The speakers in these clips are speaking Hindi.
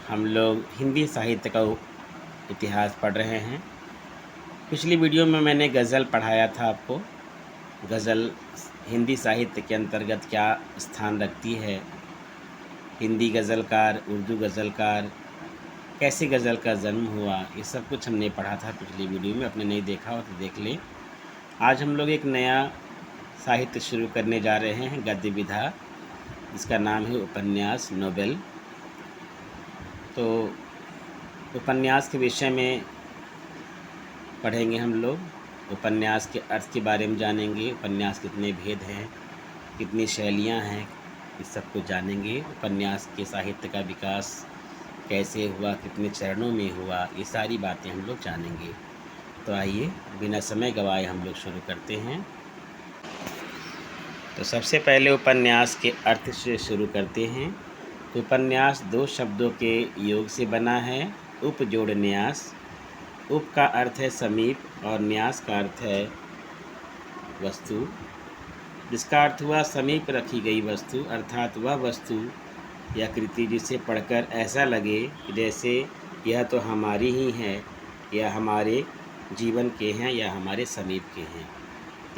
हम लोग हिंदी साहित्य का इतिहास पढ़ रहे हैं। पिछली वीडियो में मैंने गज़ल पढ़ाया था आपको। गज़ल हिंदी साहित्य के अंतर्गत क्या स्थान रखती है, हिंदी गज़लकार, उर्दू गज़लकार, कैसे गज़ल का जन्म हुआ, ये सब कुछ हमने पढ़ा था पिछली वीडियो में। आपने नहीं देखा हो तो देख लें। आज हम लोग एक नया साहित्य शुरू करने जा रहे हैं, गद्य विधा, जिसका नाम है उपन्यास नोवेल। तो उपन्यास के विषय में पढ़ेंगे हम लोग। उपन्यास के अर्थ के बारे में जानेंगे, उपन्यास कितने भेद हैं, कितनी शैलियाँ हैं, इस सब कुछ जानेंगे। उपन्यास के साहित्य का विकास कैसे हुआ, कितने चरणों में हुआ, ये सारी बातें हम लोग जानेंगे। तो आइए बिना समय गवाए हम लोग शुरू करते हैं। तो सबसे पहले उपन्यास के अर्थ से शुरू करते हैं। तो उपन्यास दो शब्दों के योग से बना है, उप जोड़ न्यास। उप का अर्थ है समीप और न्यास का अर्थ है वस्तु, जिसका अर्थ हुआ समीप रखी गई वस्तु, अर्थात वह वस्तु या कृति जिसे पढ़कर ऐसा लगे कि जैसे यह तो हमारी ही है, या हमारे जीवन के हैं, या हमारे समीप के हैं।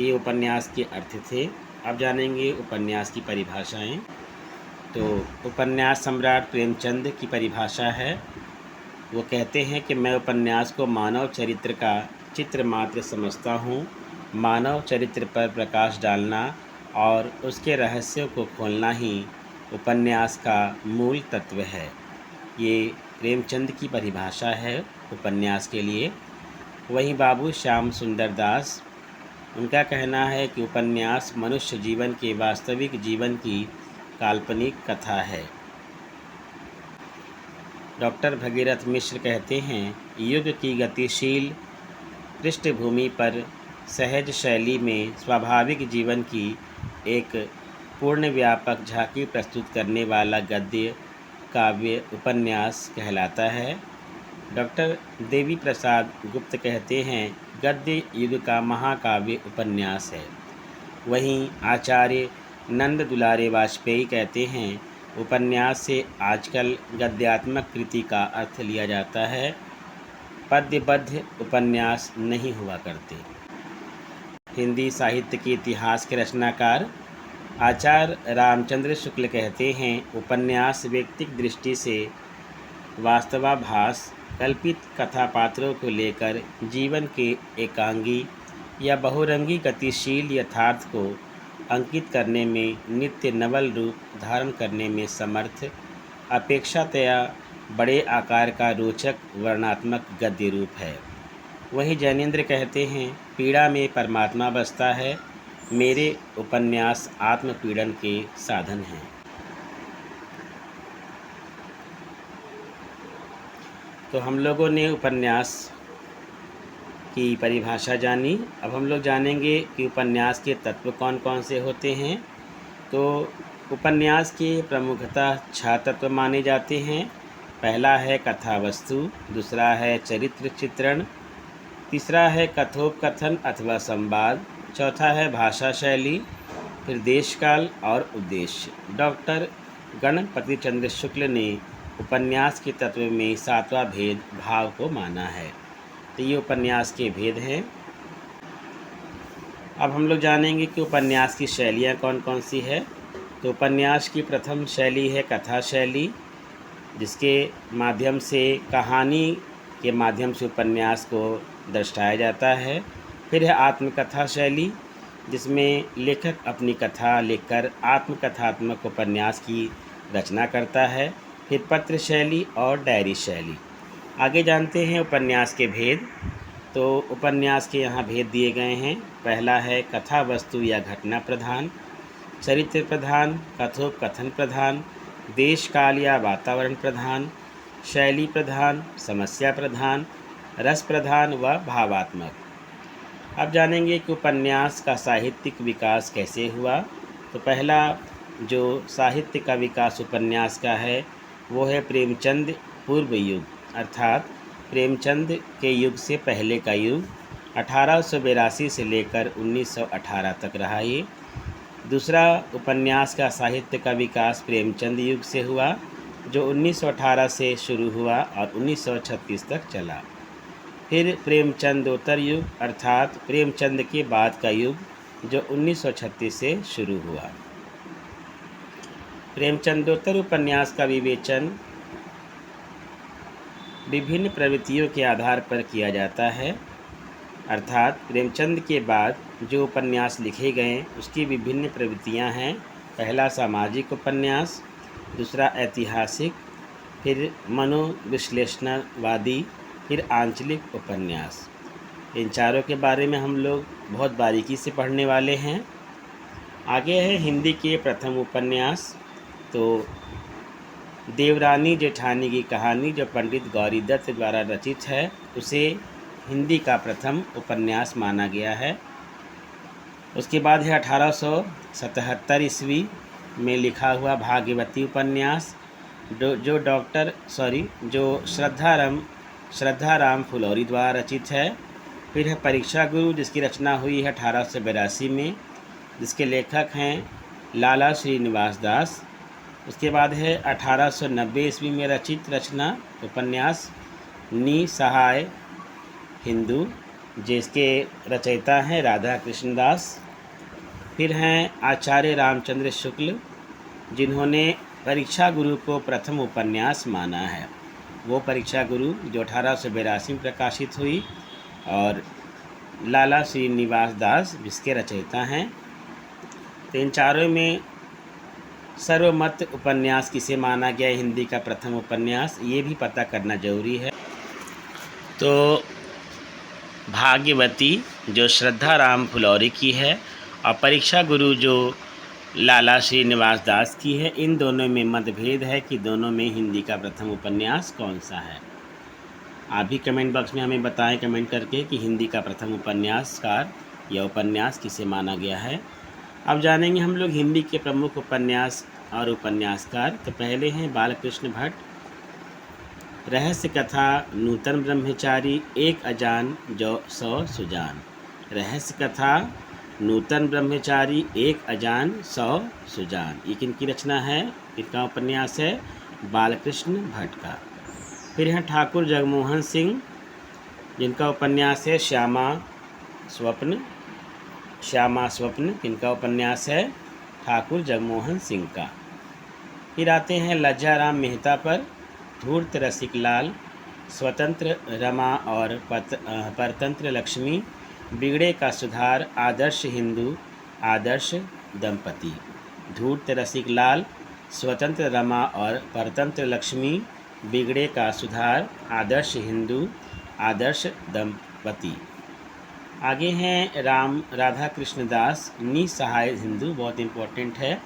ये उपन्यास के अर्थ थे। अब जानेंगे उपन्यास की परिभाषाएं। तो उपन्यास सम्राट प्रेमचंद की परिभाषा है, वो कहते हैं कि मैं उपन्यास को मानव चरित्र का चित्र मात्र समझता हूँ। मानव चरित्र पर प्रकाश डालना और उसके रहस्यों को खोलना ही उपन्यास का मूल तत्व है। ये प्रेमचंद की परिभाषा है उपन्यास के लिए। वहीं बाबू श्याम सुंदर दास, उनका कहना है कि उपन्यास मनुष्य जीवन के वास्तविक जीवन की काल्पनिक कथा है। डॉक्टर भगीरथ मिश्र कहते हैं, युग की गतिशील पृष्ठभूमि पर सहज शैली में स्वाभाविक जीवन की एक पूर्ण व्यापक झांकी प्रस्तुत करने वाला गद्य काव्य उपन्यास कहलाता है। डॉक्टर देवी प्रसाद गुप्त कहते हैं, गद्य युग का महाकाव्य उपन्यास है। वहीं आचार्य नंद दुलारे वाजपेयी कहते हैं, उपन्यास से आजकल गद्यात्मक कृति का अर्थ लिया जाता है, पद्यबद्ध उपन्यास नहीं हुआ करते। हिंदी साहित्य के इतिहास के रचनाकार आचार्य रामचंद्र शुक्ल कहते हैं, उपन्यास व्यक्तिक दृष्टि से वास्तवाभास कल्पित कथा पात्रों को लेकर जीवन के एकांगी या बहुरंगी गतिशील यथार्थ को अंकित करने में, नित्य नवल रूप धारण करने में समर्थ, अपेक्षातया बड़े आकार का रोचक वर्णनात्मक गद्य रूप है। वहीं जैनेन्द्र कहते हैं, पीड़ा में परमात्मा बसता है, मेरे उपन्यास आत्मपीड़न के साधन हैं। तो हम लोगों ने उपन्यास की परिभाषा जानी। अब हम लोग जानेंगे कि उपन्यास के तत्व कौन कौन से होते हैं। तो उपन्यास के प्रमुखतः 6 तत्व माने जाते हैं। पहला है कथा वस्तु, दूसरा है चरित्र चित्रण, तीसरा है कथोपकथन अथवा संवाद, चौथा है भाषा शैली, फिर देशकाल और उद्देश्य। डॉक्टर गणपति चंद्र शुक्ल ने उपन्यास के तत्व में 7वां भेद भाव को माना है। तो ये उपन्यास के भेद हैं। अब हम लोग जानेंगे कि उपन्यास की शैलियाँ कौन कौन सी है। तो उपन्यास की प्रथम शैली है कथा शैली, जिसके माध्यम से कहानी के माध्यम से उपन्यास को दर्शाया जाता है। फिर है आत्मकथा शैली, जिसमें लेखक अपनी कथा लिखकर आत्मकथात्मक उपन्यास की रचना करता है। फिर पत्र शैली और डायरी शैली। आगे जानते हैं उपन्यास के भेद। तो उपन्यास के यहाँ भेद दिए गए हैं। पहला है कथा वस्तु या घटना प्रधान, चरित्र प्रधान, कथोपकथन प्रधान, देश काल या वातावरण प्रधान, शैली प्रधान, समस्या प्रधान, रस प्रधान व भावात्मक। अब जानेंगे कि उपन्यास का साहित्यिक विकास कैसे हुआ। तो पहला जो साहित्य का विकास उपन्यास का है, वो है प्रेमचंद पूर्व युग, अर्थात प्रेमचंद के युग से पहले का युग। 1882 से लेकर 1918 तक रहा ये। दूसरा उपन्यास का साहित्य का विकास प्रेमचंद युग से हुआ। जो 1918 से शुरू हुआ और 1936 तक चला। फिर प्रेमचंदोत्तर युग अर्थात प्रेमचंद के बाद का युग, जो 1936 से शुरू हुआ। प्रेमचंदोत्तर उपन्यास का विवेचन विभिन्न प्रवृत्तियों के आधार पर किया जाता है, अर्थात प्रेमचंद के बाद जो उपन्यास लिखे गए उसकी विभिन्न प्रवृत्तियां हैं। पहला सामाजिक उपन्यास, दूसरा ऐतिहासिक, फिर मनोविश्लेषणवादी, फिर आंचलिक उपन्यास। इन चारों के बारे में हम लोग बहुत बारीकी से पढ़ने वाले हैं। आगे है हिंदी के प्रथम उपन्यास। तो देवरानी जेठानी की कहानी, जो पंडित गौरीदत्त द्वारा रचित है, उसे हिंदी का प्रथम उपन्यास माना गया है। उसके बाद है 1877 ईस्वी में लिखा हुआ भाग्यवती उपन्यास, जो श्रद्धाराम फुलौरी द्वारा रचित है। फिर है परीक्षा गुरु, जिसकी रचना हुई है 1882 में, जिसके लेखक हैं लाला श्रीनिवास दास। उसके बाद है 1890 ईस्वी में रचित रचना उपन्यास निसहाय हिंदू, जिसके रचयिता हैं राधा कृष्ण दास। फिर हैं आचार्य रामचंद्र शुक्ल, जिन्होंने परीक्षा गुरु को प्रथम उपन्यास माना है। वो परीक्षा गुरु जो 1882 में प्रकाशित हुई, और लाला श्रीनिवास दास जिसके रचयिता हैं। तो इन चारों में सर्वमत उपन्यास किसे माना गया हिंदी का प्रथम उपन्यास, ये भी पता करना जरूरी है। तो भाग्यवती जो श्रद्धाराम फुलौरी की है, और परीक्षा गुरु जो लाला श्रीनिवास दास की है, इन दोनों में मतभेद है कि दोनों में हिंदी का प्रथम उपन्यास कौन सा है। आप भी कमेंट बॉक्स में हमें बताएं कमेंट करके कि हिंदी का प्रथम उपन्यासकार या उपन्यास किसे माना गया है। अब जानेंगे हम लोग हिंदी के प्रमुख उपन्यास और उपन्यासकार। तो पहले हैं बालकृष्ण भट्ट। रहस्य कथा नूतन ब्रह्मचारी, एक अजान जो 100 सुजान। रहस्य कथा नूतन ब्रह्मचारी, एक अजान 100 सुजान। ये किनकी रचना है, इनका उपन्यास है बालकृष्ण भट्ट का। फिर हैं ठाकुर जगमोहन सिंह, जिनका उपन्यास है श्यामा स्वप्न। इनका उपन्यास है ठाकुर जगमोहन सिंह का। फिर आते हैं लज्जाराम मेहता पर। धूर्त रसिक लाल, स्वतंत्र रमा और परतंत्र लक्ष्मी, बिगड़े का सुधार, आदर्श हिंदू, आदर्श दंपति। धूर्त रसिक लाल, स्वतंत्र रमा और परतंत्र लक्ष्मी, बिगड़े का सुधार, आदर्श हिंदू, आदर्श दंपति। आगे हैं राधा कृष्ण दास, निसहाय हिंदू, बहुत इम्पोर्टेंट है।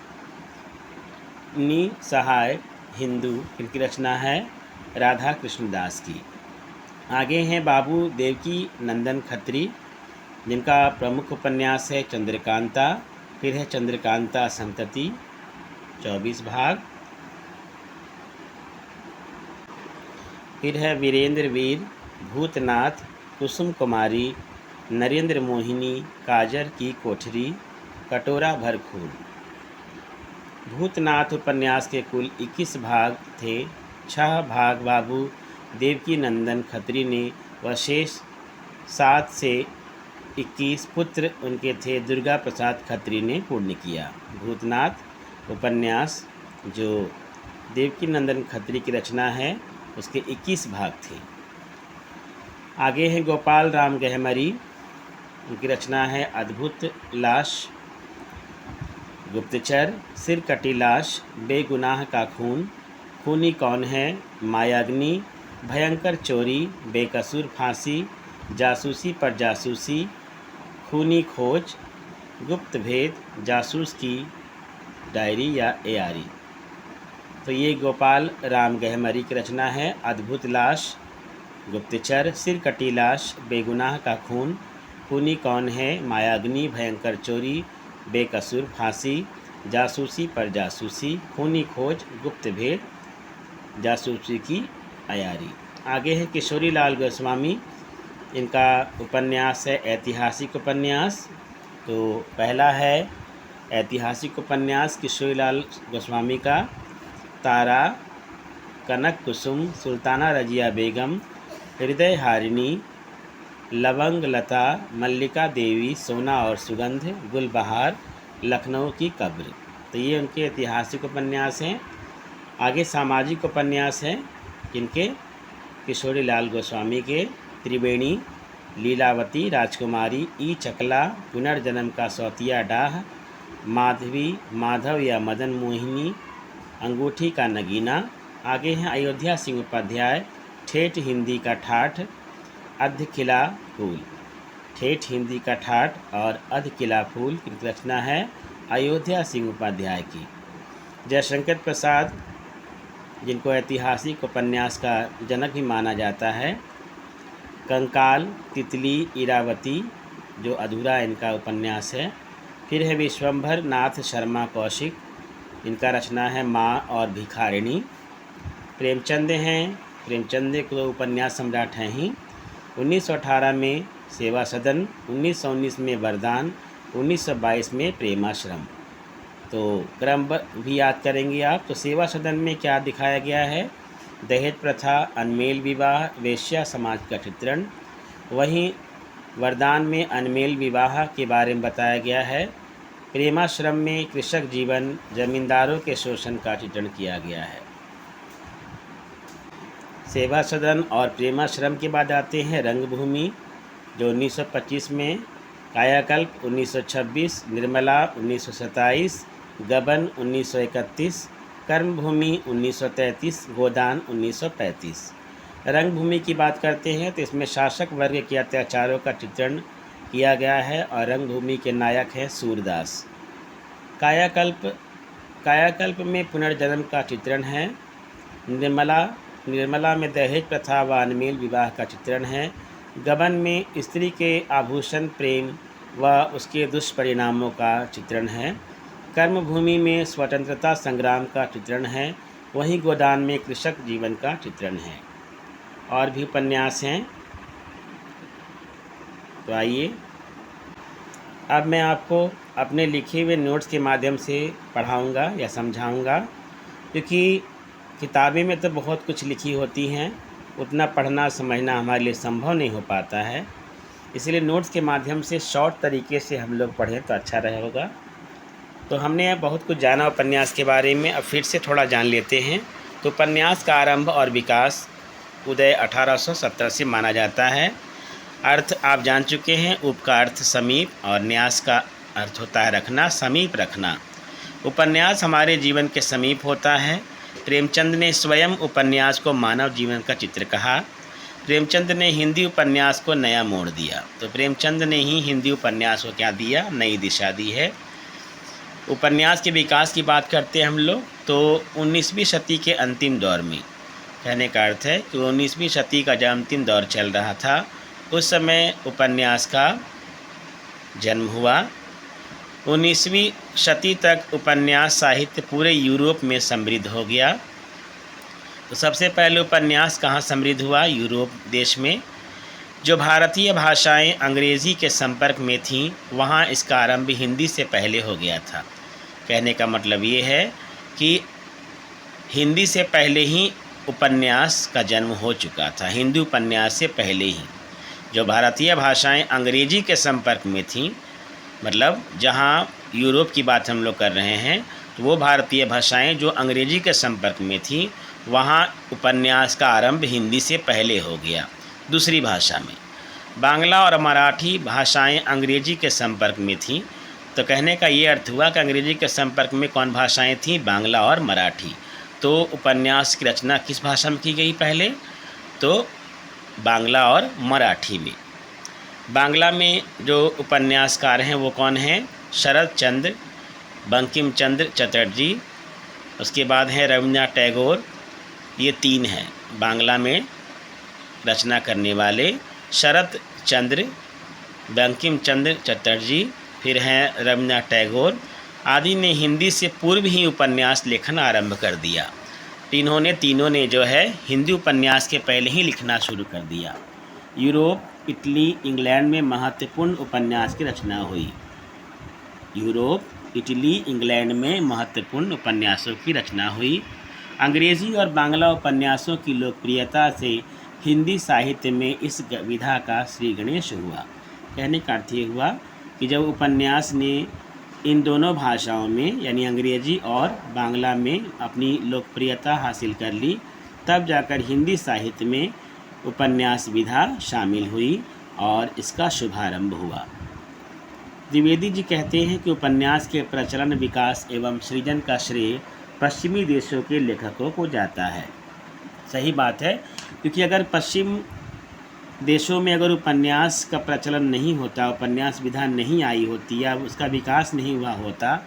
निसहाय हिंदू इनकी रचना है राधा कृष्ण दास की। आगे हैं बाबू देवकी नंदन खत्री, जिनका प्रमुख उपन्यास है चंद्रकांता। फिर है चंद्रकांता संतति, 24 भाग। फिर है वीरेंद्र वीर, भूतनाथ, कुसुम कुमारी, नरेंद्र मोहिनी, काजर की कोठरी, कटोरा भर खून। भूतनाथ उपन्यास के कुल 21 भाग थे। 6 भाग बाबू देवकी नंदन खत्री ने व शेष 7 से 21 पुत्र उनके थे दुर्गा प्रसाद खत्री ने पूर्ण किया। भूतनाथ उपन्यास जो देवकी नंदन खत्री की रचना है, उसके 21 भाग थे। आगे हैं गोपाल राम गहमरी, उनकी रचना है अद्भुत लाश, गुप्तचर, सिर कटी लाश, बेगुनाह का खून, खूनी कौन है, मायाग्नि, भयंकर चोरी, बेकसूर फांसी, जासूसी पर जासूसी, खूनी खोज, गुप्त भेद, जासूस की डायरी या एआरी। तो ये गोपाल राम गहमरी की रचना है अद्भुत लाश, गुप्तचर, सिर कटी लाश, बेगुनाह का खून, खूनी कौन है, मायाग्नि, भयंकर चोरी, बेकसूर फांसी, जासूसी पर जासूसी, खूनी खोज, गुप्त भेद, जासूसी की अयारी। आगे है किशोरी लाल गोस्वामी, इनका उपन्यास है ऐतिहासिक उपन्यास। तो पहला है ऐतिहासिक उपन्यास किशोरी लाल गोस्वामी का तारा कनक कुसुम, सुल्ताना रजिया बेगम, हृदय हारिणी, लवंग लता, मल्लिका देवी, सोना और सुगंध, गुलबहार, लखनऊ की कब्र। तो ये उनके ऐतिहासिक उपन्यास हैं। आगे सामाजिक उपन्यास हैं जिनके किशोरी लाल गोस्वामी के त्रिवेणी, लीलावती, राजकुमारी, ई चकला, पुनर्जन्म का सौतिया डाह, माधवी, माधव या मदन मोहिनी, अंगूठी का नगीना। आगे हैं अयोध्या सिंह उपाध्याय, ठेठ हिंदी का ठाठ, अध खिला फूल। ठेठ हिंदी का ठाठ और अध खिला फूल की रचना है अयोध्या सिंह उपाध्याय की। जयशंकर प्रसाद, जिनको ऐतिहासिक उपन्यास का जनक भी माना जाता है, कंकाल, तितली, इरावती जो अधूरा इनका उपन्यास है। फिर है विश्वंभर नाथ शर्मा कौशिक, इनका रचना है माँ और भिखारिणी। प्रेमचंद हैं, प्रेमचंद को उपन्यास सम्राट हैं ही। 1918 में सेवा सदन, 1919 में वरदान, 1922 में प्रेमाश्रम। तो क्रम भी याद करेंगे आप। तो सेवा सदन में क्या दिखाया गया है? दहेज प्रथा, अनमेल विवाह, वेश्या समाज का चित्रण। वहीं वरदान में अनमेल विवाह के बारे में बताया गया है। प्रेमाश्रम में कृषक जीवन, जमींदारों के शोषण का चित्रण किया गया है। सेवा सदन और प्रेमाश्रम के बाद आते हैं रंगभूमि, जो 1925 में, कायाकल्प 1926, निर्मला 1927, गबन 1931, कर्मभूमि 1933, गोदान 1935। रंगभूमि की बात करते हैं तो इसमें शासक वर्ग के अत्याचारों का चित्रण किया गया है और रंगभूमि के नायक हैं सूरदास। कायाकल्प में पुनर्जन्म का चित्रण है। निर्मला में दहेज प्रथा व अनमेल विवाह का चित्रण है। गबन में स्त्री के आभूषण प्रेम व उसके दुष्परिणामों का चित्रण है। कर्मभूमि में स्वतंत्रता संग्राम का चित्रण है। वहीं गोदान में कृषक जीवन का चित्रण है। और भी उपन्यास हैं। तो आइए अब मैं आपको अपने लिखे हुए नोट्स के माध्यम से पढ़ाऊंगा या समझाऊंगा, क्योंकि किताबें में तो बहुत कुछ लिखी होती हैं, उतना पढ़ना समझना हमारे लिए संभव नहीं हो पाता है। इसलिए नोट्स के माध्यम से शॉर्ट तरीके से हम लोग पढ़ें तो अच्छा रहेगा। तो हमने बहुत कुछ जाना उपन्यास के बारे में, अब फिर से थोड़ा जान लेते हैं। तो उपन्यास का आरंभ और विकास उदय 1870 से माना जाता है। अर्थ आप जान चुके हैं। उप का अर्थ समीप और न्यास का अर्थ होता है रखना, समीप रखना। उपन्यास हमारे जीवन के समीप होता है। प्रेमचंद ने स्वयं उपन्यास को मानव जीवन का चित्र कहा। प्रेमचंद ने हिंदी उपन्यास को नया मोड़ दिया। तो प्रेमचंद ने ही हिंदी उपन्यास को क्या दिया? नई दिशा दी है। उपन्यास के विकास की बात करते हैं हम लोग, तो 19वीं शती के अंतिम दौर में, कहने का अर्थ है कि 19वीं शती का जब अंतिम दौर चल रहा था, उस समय उपन्यास का जन्म हुआ। 19वीं शती तक उपन्यास साहित्य पूरे यूरोप में समृद्ध हो गया। तो सबसे पहले उपन्यास कहाँ समृद्ध हुआ? यूरोप देश में। जो भारतीय भाषाएं अंग्रेज़ी के संपर्क में थीं, वहाँ इसका आरंभ हिंदी से पहले हो गया था। कहने का मतलब ये है कि हिंदी से पहले ही उपन्यास का जन्म हो चुका था। हिंदी उपन्यास से पहले ही जो भारतीय भाषाएं अंग्रेज़ी के संपर्क में थीं, मतलब जहाँ यूरोप की बात हम लोग कर रहे हैं, तो वो भारतीय भाषाएं जो अंग्रेज़ी के संपर्क में थीं, वहाँ उपन्यास का आरंभ हिंदी से पहले हो गया। दूसरी भाषा में बांग्ला और मराठी भाषाएं अंग्रेज़ी के संपर्क में थीं। तो कहने का ये अर्थ हुआ कि अंग्रेज़ी के संपर्क में कौन भाषाएं थीं? बांग्ला और मराठी। तो उपन्यास की रचना किस भाषा में की गई पहले? तो बांग्ला और मराठी में। बांग्ला में जो उपन्यासकार हैं वो कौन हैं? शरद चंद्र, बंकिम चंद्र चटर्जी, उसके बाद है रविन्द्रनाथ टैगोर। ये तीन हैं बांग्ला में रचना करने वाले। शरद चंद्र, बंकिम चंद्र चटर्जी, फिर हैं रविन्द्रनाथ टैगोर आदि ने हिंदी से पूर्व ही उपन्यास लेखन आरंभ कर दिया। तीनों ने जो है हिंदी उपन्यास के पहले ही लिखना शुरू कर दिया। यूरोप, इटली, इंग्लैंड में महत्वपूर्ण उपन्यास की रचना हुई। यूरोप, इटली, इंग्लैंड में महत्वपूर्ण उपन्यासों की रचना हुई। अंग्रेजी और बांग्ला उपन्यासों की लोकप्रियता से हिंदी साहित्य में इस विधा का श्री गणेश हुआ। कहने का अर्थ ये हुआ कि जब उपन्यास ने इन दोनों भाषाओं में यानी अंग्रेजी और बांग्ला में अपनी लोकप्रियता हासिल कर ली, तब जाकर हिंदी साहित्य में उपन्यास विधा शामिल हुई और इसका शुभारंभ हुआ। द्विवेदी जी कहते हैं कि उपन्यास के प्रचलन, विकास एवं सृजन का श्रेय पश्चिमी देशों के लेखकों को जाता है। सही बात है, क्योंकि अगर पश्चिम देशों में अगर उपन्यास का प्रचलन नहीं होता, उपन्यास विधा नहीं आई होती, या उसका विकास नहीं हुआ होता,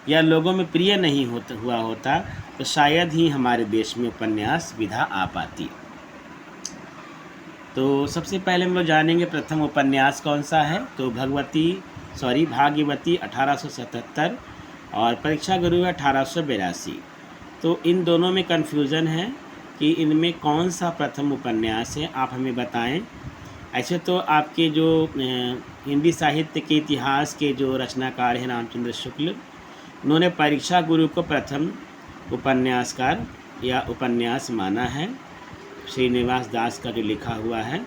या लोगों में प्रिय नहीं हुआ होता, तो शायद ही हमारे देश में उपन्यास विधा आ पाती। तो सबसे पहले हम लोग जानेंगे प्रथम उपन्यास कौन सा है। तो भाग्यवती 1877 और परीक्षा गुरु 1882। तो इन दोनों में कन्फ्यूज़न है कि इनमें कौन सा प्रथम उपन्यास है, आप हमें बताएं। ऐसे तो आपके जो हिंदी साहित्य के इतिहास के जो रचनाकार हैं रामचंद्र शुक्ल, उन्होंने परीक्षा गुरु को प्रथम उपन्यासकार या उपन्यास माना है, श्रीनिवास दास का जो लिखा हुआ है।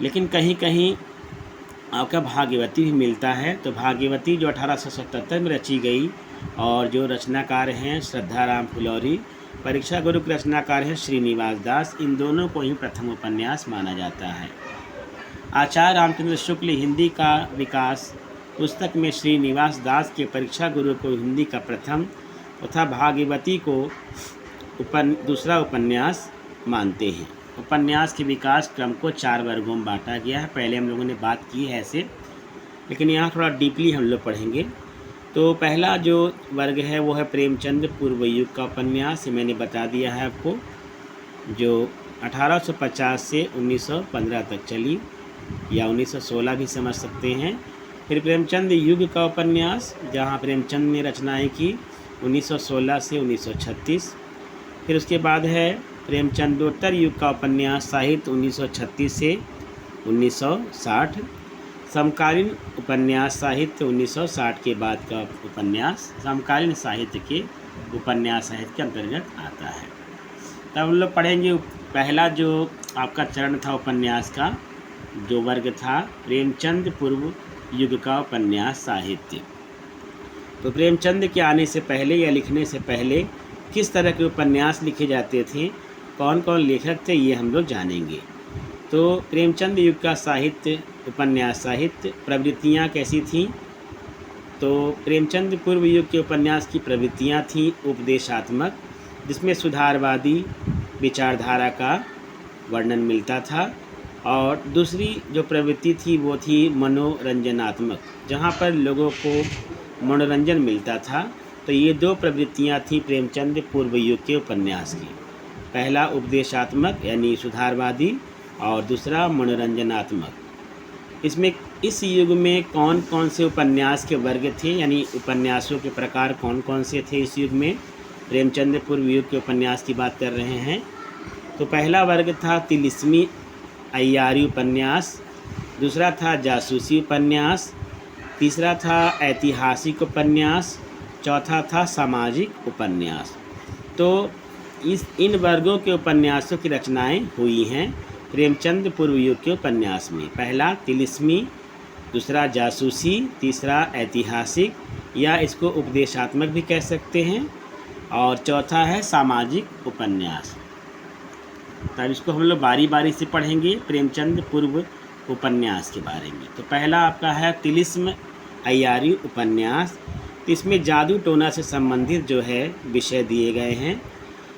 लेकिन कहीं कहीं आपका भाग्यवती भी मिलता है। तो भाग्यवती जो 1877 में रची गई और जो रचनाकार हैं श्रद्धाराम फुलौरी, परीक्षा गुरु के रचनाकार हैं श्रीनिवास दास, इन दोनों को ही प्रथम उपन्यास माना जाता है। आचार्य रामचंद्र शुक्ल हिंदी का विकास पुस्तक में श्रीनिवास दास के परीक्षा गुरु को हिंदी का प्रथम तथा भाग्यवती को दूसरा उपन्यास मानते हैं। उपन्यास के विकास क्रम को 4 वर्गों में बांटा गया है। पहले हम लोगों ने बात की है ऐसे, लेकिन यहाँ थोड़ा डीपली हम लोग पढ़ेंगे। तो पहला जो वर्ग है वो है प्रेमचंद पूर्व युग का उपन्यास। मैंने बता दिया है आपको, जो 1850 से 1915 तक चली, या 1916 भी समझ सकते हैं। फिर प्रेमचंद युग का उपन्यास, जहाँ प्रेमचंद ने रचनाएं की 1916 से 1936। फिर उसके बाद है प्रेमचंदोत्तर युग का उपन्यास साहित्य 1936 से 1960। समकालीन उपन्यास साहित्य 1960 के बाद का उपन्यास समकालीन साहित्य के उपन्यास साहित्य के अंतर्गत आता है। तब हम लोग पढ़ेंगे पहला जो आपका चरण था उपन्यास का, जो वर्ग था प्रेमचंद पूर्व युग का उपन्यास साहित्य। तो प्रेमचंद के आने से पहले या लिखने से पहले किस तरह के उपन्यास लिखे जाते थे, कौन कौन लेखक थे, ये हम लोग जानेंगे। तो प्रेमचंद युग का साहित्य, उपन्यास साहित्य, प्रवृत्तियाँ कैसी थीं। तो प्रेमचंद पूर्व युग के उपन्यास की प्रवृत्तियाँ थीं उपदेशात्मक, जिसमें सुधारवादी विचारधारा का वर्णन मिलता था। और दूसरी जो प्रवृत्ति थी वो थी मनोरंजनात्मक, जहाँ पर लोगों को मनोरंजन मिलता था। तो ये 2 प्रवृत्तियाँ थीं प्रेमचंद पूर्व युग के उपन्यास की। पहला उपदेशात्मक यानी सुधारवादी, और दूसरा मनोरंजनात्मक। इसमें इस युग में कौन कौन से उपन्यास के वर्ग थे, यानी उपन्यासों के प्रकार कौन कौन से थे इस युग में, प्रेमचंद पूर्व युग के उपन्यास की बात कर रहे हैं। तो पहला वर्ग था तिलिस्मी अय्यारी उपन्यास, दूसरा था जासूसी उपन्यास, तीसरा था ऐतिहासिक उपन्यास, चौथा था सामाजिक उपन्यास। तो इन वर्गों के उपन्यासों की रचनाएं हुई हैं प्रेमचंद पूर्व युग के उपन्यास में। पहला तिलिस्मी, दूसरा जासूसी, तीसरा ऐतिहासिक, या इसको उपदेशात्मक भी कह सकते हैं, और चौथा है सामाजिक उपन्यास। तब इसको हम लोग बारी बारी से पढ़ेंगे प्रेमचंद पूर्व उपन्यास के बारे में। तो पहला आपका है तिलिस्म अय्यारी उपन्यास। तो इसमें जादू टोना से संबंधित जो है विषय दिए गए हैं।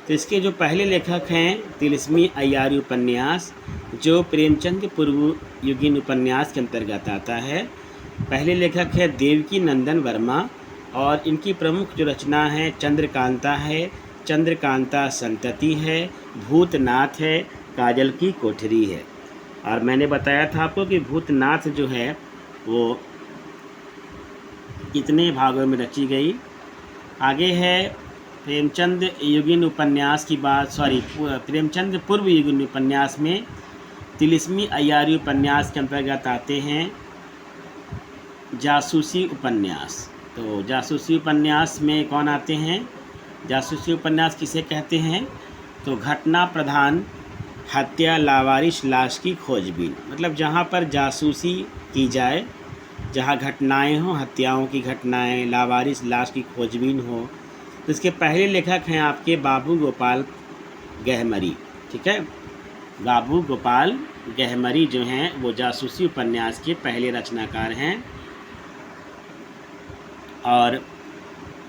तो इसके जो पहले लेखक हैं तिलिस्मी अय्यारी उपन्यास, जो प्रेमचंद पूर्व युगीन उपन्यास के अंतर्गत आता है। पहले लेखक है देवकी नंदन वर्मा, और इनकी प्रमुख जो रचना है चंद्रकांता है, चंद्रकांता संतति है, भूतनाथ है, काजल की कोठरी है। और मैंने बताया था आपको कि भूतनाथ जो है वो कितने भागों में रची गई। आगे है प्रेमचंद युगीन उपन्यास की बात, प्रेमचंद पूर्व युगीन उपन्यास में तिलिस्मी अय्यारी उपन्यास के अंतर्गत आते हैं जासूसी उपन्यास। तो जासूसी उपन्यास में कौन आते हैं, जासूसी उपन्यास किसे कहते हैं? तो घटना प्रधान हत्या, लावारिस लाश की खोजबीन, मतलब जहाँ पर जासूसी की जाए, जहाँ घटनाएं हों, हत्याओं की घटनाएं, लावारिस लाश की खोजबीन हो। तो इसके पहले लेखक हैं आपके बाबू गोपाल गहमरी। ठीक है, बाबू गोपाल गहमरी जो हैं वो जासूसी उपन्यास के पहले रचनाकार हैं। और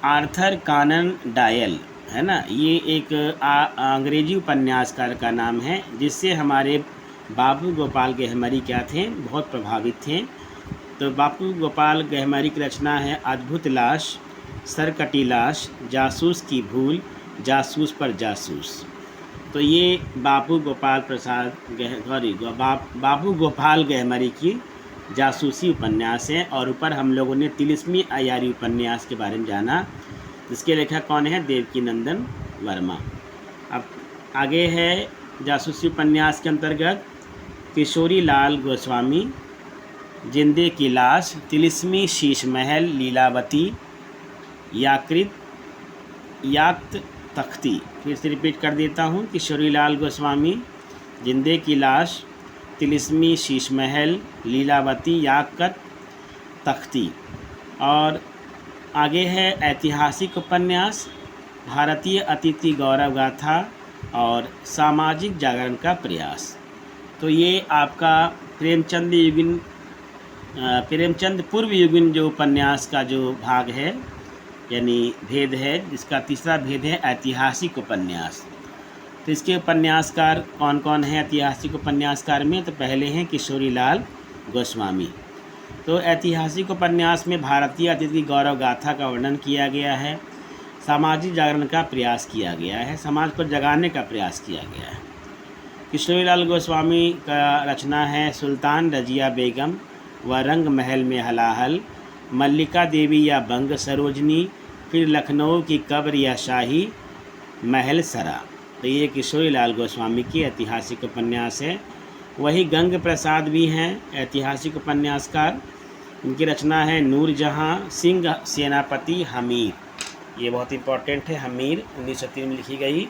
आर्थर कॉनन डॉयल है ना, ये एक अंग्रेजी उपन्यासकार का नाम है, जिससे हमारे बाबू गोपाल गहमरी क्या थे, बहुत प्रभावित थे। तो बाबू गोपाल गहमरी की रचना है अद्भुत लाश, सरकटी लाश, जासूस की भूल, जासूस पर जासूस। तो ये बाबू गोपाल बाबू गोपाल गहमरी की जासूसी उपन्यास है। और ऊपर हम लोगों ने तिलिस्मी अय्यारी उपन्यास के बारे में जाना, जिसके लेखक कौन है? देवकीनंदन वर्मा। अब आगे है जासूसी उपन्यास के अंतर्गत किशोरी लाल गोस्वामी, जिंदे की लाश, तिलिस्मी शीश महल, लीलावती, याक्त तख्ती। फिर से रिपीट कर देता हूँ, किशोरी लाल गोस्वामी, जिंदे की लाश, तिलिस्मी शीश महल, लीलावती, याकत तख्ती। और आगे है ऐतिहासिक उपन्यास, भारतीय अतिथि गौरव गाथा और सामाजिक जागरण का प्रयास। तो ये आपका प्रेमचंद पूर्व युगीन जो उपन्यास का जो भाग है, यानी भेद है, जिसका तीसरा भेद है ऐतिहासिक उपन्यास। तो इसके उपन्यासकार कौन कौन हैं ऐतिहासिक उपन्यासकार में? तो पहले हैं किशोरी लाल गोस्वामी। तो ऐतिहासिक उपन्यास में भारतीय अतिथि गौरव गाथा का वर्णन किया गया है, सामाजिक जागरण का प्रयास किया गया है, समाज को जगाने का प्रयास किया गया है। किशोरी लाल गोस्वामी का रचना है सुल्तान रजिया बेगम व रंग महल में हलाहल, मल्लिका देवी या बंग सरोजनी, फिर लखनऊ की कब्र या शाही महल सरा। तो ये किशोरी लाल गोस्वामी की ऐतिहासिक उपन्यास है। वही गंग प्रसाद भी हैं ऐतिहासिक उपन्यासकार, उनकी रचना है नूरजहाँ सिंह सेनापति हमीर। ये बहुत इम्पोर्टेंट है, हमीर 1903 में लिखी गई।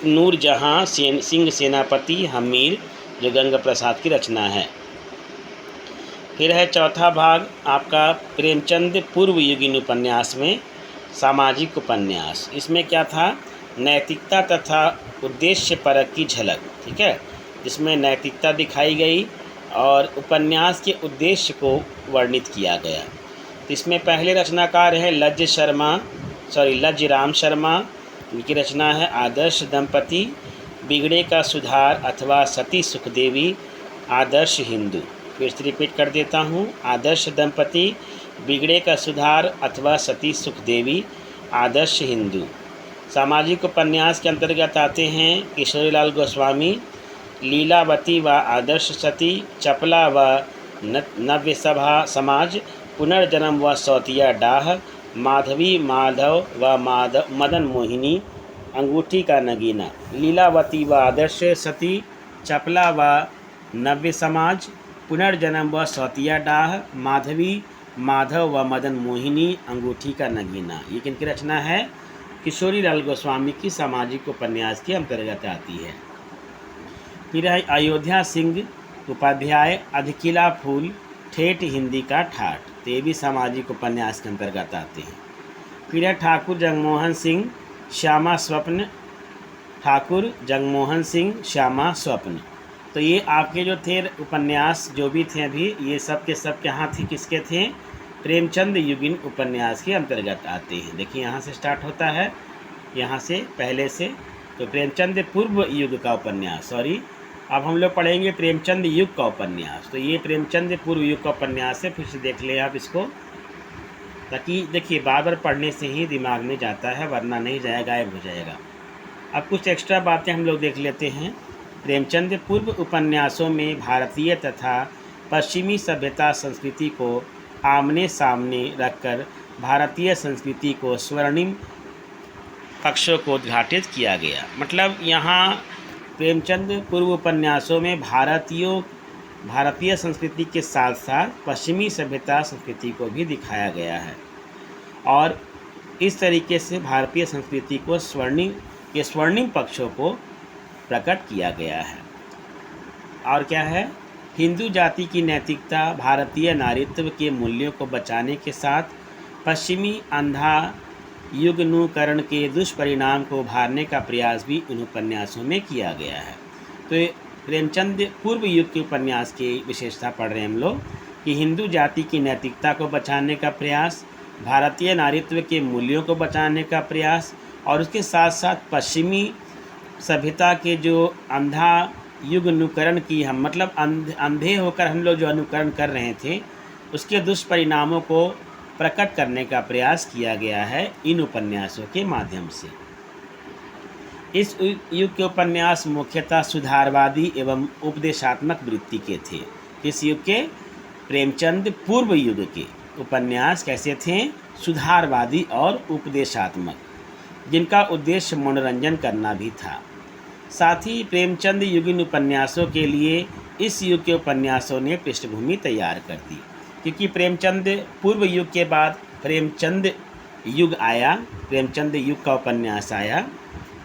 नूरजहाँ सिंह सेनापति हमीर जो गंग प्रसाद की रचना है। फिर है चौथा भाग आपका प्रेमचंद पूर्व युगीन उपन्यास में सामाजिक उपन्यास। इसमें क्या था? नैतिकता तथा उद्देश्य परक की झलक। ठीक है, जिसमें नैतिकता दिखाई गई और उपन्यास के उद्देश्य को वर्णित किया गया। तो इसमें पहले रचनाकार हैं लज्जराम शर्मा। इनकी रचना है आदर्श दंपति, बिगड़े का सुधार अथवा सती सुखदेवी, आदर्श हिंदू। फिर से रिपीट कर देता हूँ, आदर्श दंपति, बिगड़े का सुधार अथवा सती सुखदेवी, आदर्श हिंदू। सामाजिक उपन्यास के अंतर्गत आते हैं किशोरी लाल गोस्वामी, लीलावती व आदर्श सती, चपला व नव्य सभा समाज, पुनर्जन्म व सौतिया डाह, माधवी माधव व मदन मोहिनी, अंगूठी का नगीना। लीलावती व आदर्श सती, चपला व नव्य समाज, पुनर्जन्म व सौतिया डाह, माधवी माधव व मदन मोहिनी, अंगूठी का नगीना। ये किनकी रचना है? किशोरी लाल गोस्वामी की सामाजिक उपन्यास के अंतर्गत आती है। फिर है अयोध्या सिंह उपाध्याय, अधकिला फूल, ठेठ हिंदी का ठाठ। तो ये भी सामाजिक उपन्यास के अंतर्गत आते हैं। फिर है ठाकुर जगमोहन सिंह, श्यामा स्वप्न, ठाकुर जगमोहन सिंह, श्यामा स्वप्न। तो ये आपके जो थे उपन्यास जो भी थे अभी, ये सब के सब यहाँ थे, किसके थे? प्रेमचंद युगीन उपन्यास के अंतर्गत आते हैं। देखिए यहाँ से स्टार्ट होता है, यहाँ से पहले से। तो प्रेमचंद पूर्व युग का उपन्यास, अब हम लोग पढ़ेंगे प्रेमचंद युग का उपन्यास। तो ये प्रेमचंद पूर्व युग का उपन्यास है। फिर से देख लें आप इसको, ताकि देखिए बार बार पढ़ने से ही दिमाग में जाता है, वरना नहीं जाएगा, गायब हो जाएगा। अब कुछ एक्स्ट्रा बातें हम लोग देख लेते हैं। प्रेमचंद पूर्व उपन्यासों में भारतीय तथा पश्चिमी सभ्यता संस्कृति को आमने सामने रखकर भारतीय संस्कृति को स्वर्णिम पक्षों को उद्घाटित किया गया। मतलब यहाँ प्रेमचंद पूर्व उपन्यासों में भारतीय संस्कृति के साथ साथ पश्चिमी सभ्यता संस्कृति को भी दिखाया गया है। और इस तरीके से भारतीय संस्कृति को स्वर्णिम पक्षों को प्रकट किया गया है। और क्या है, हिंदू जाति की नैतिकता, भारतीय नारीत्व के मूल्यों को बचाने के साथ पश्चिमी अंधा युगनुकरण के दुष्परिणाम को उभारने का प्रयास भी उन उपन्यासों में किया गया है। तो प्रेमचंद पूर्व युग के उपन्यास की विशेषता पढ़ रहे हैं हम लोग कि हिंदू जाति की नैतिकता को बचाने का प्रयास, भारतीय नारीत्व के मूल्यों को बचाने का प्रयास, और उसके साथ साथ पश्चिमी सभ्यता के जो अंधा युग अनुकरण की हम मतलब अंधे होकर हम लोग जो अनुकरण कर रहे थे, उसके दुष्परिणामों को प्रकट करने का प्रयास किया गया है इन उपन्यासों के माध्यम से। इस युग के उपन्यास मुख्यतः सुधारवादी एवं उपदेशात्मक वृत्ति के थे। इस युग के प्रेमचंद पूर्व युग के उपन्यास कैसे थे? सुधारवादी और उपदेशात्मक, जिनका उद्देश्य मनोरंजन करना भी था। साथ ही प्रेमचंद युगीन उपन्यासों के लिए इस युग के उपन्यासों ने पृष्ठभूमि तैयार कर दी, क्योंकि प्रेमचंद पूर्व युग के बाद प्रेमचंद युग आया, प्रेमचंद युग का उपन्यास आया।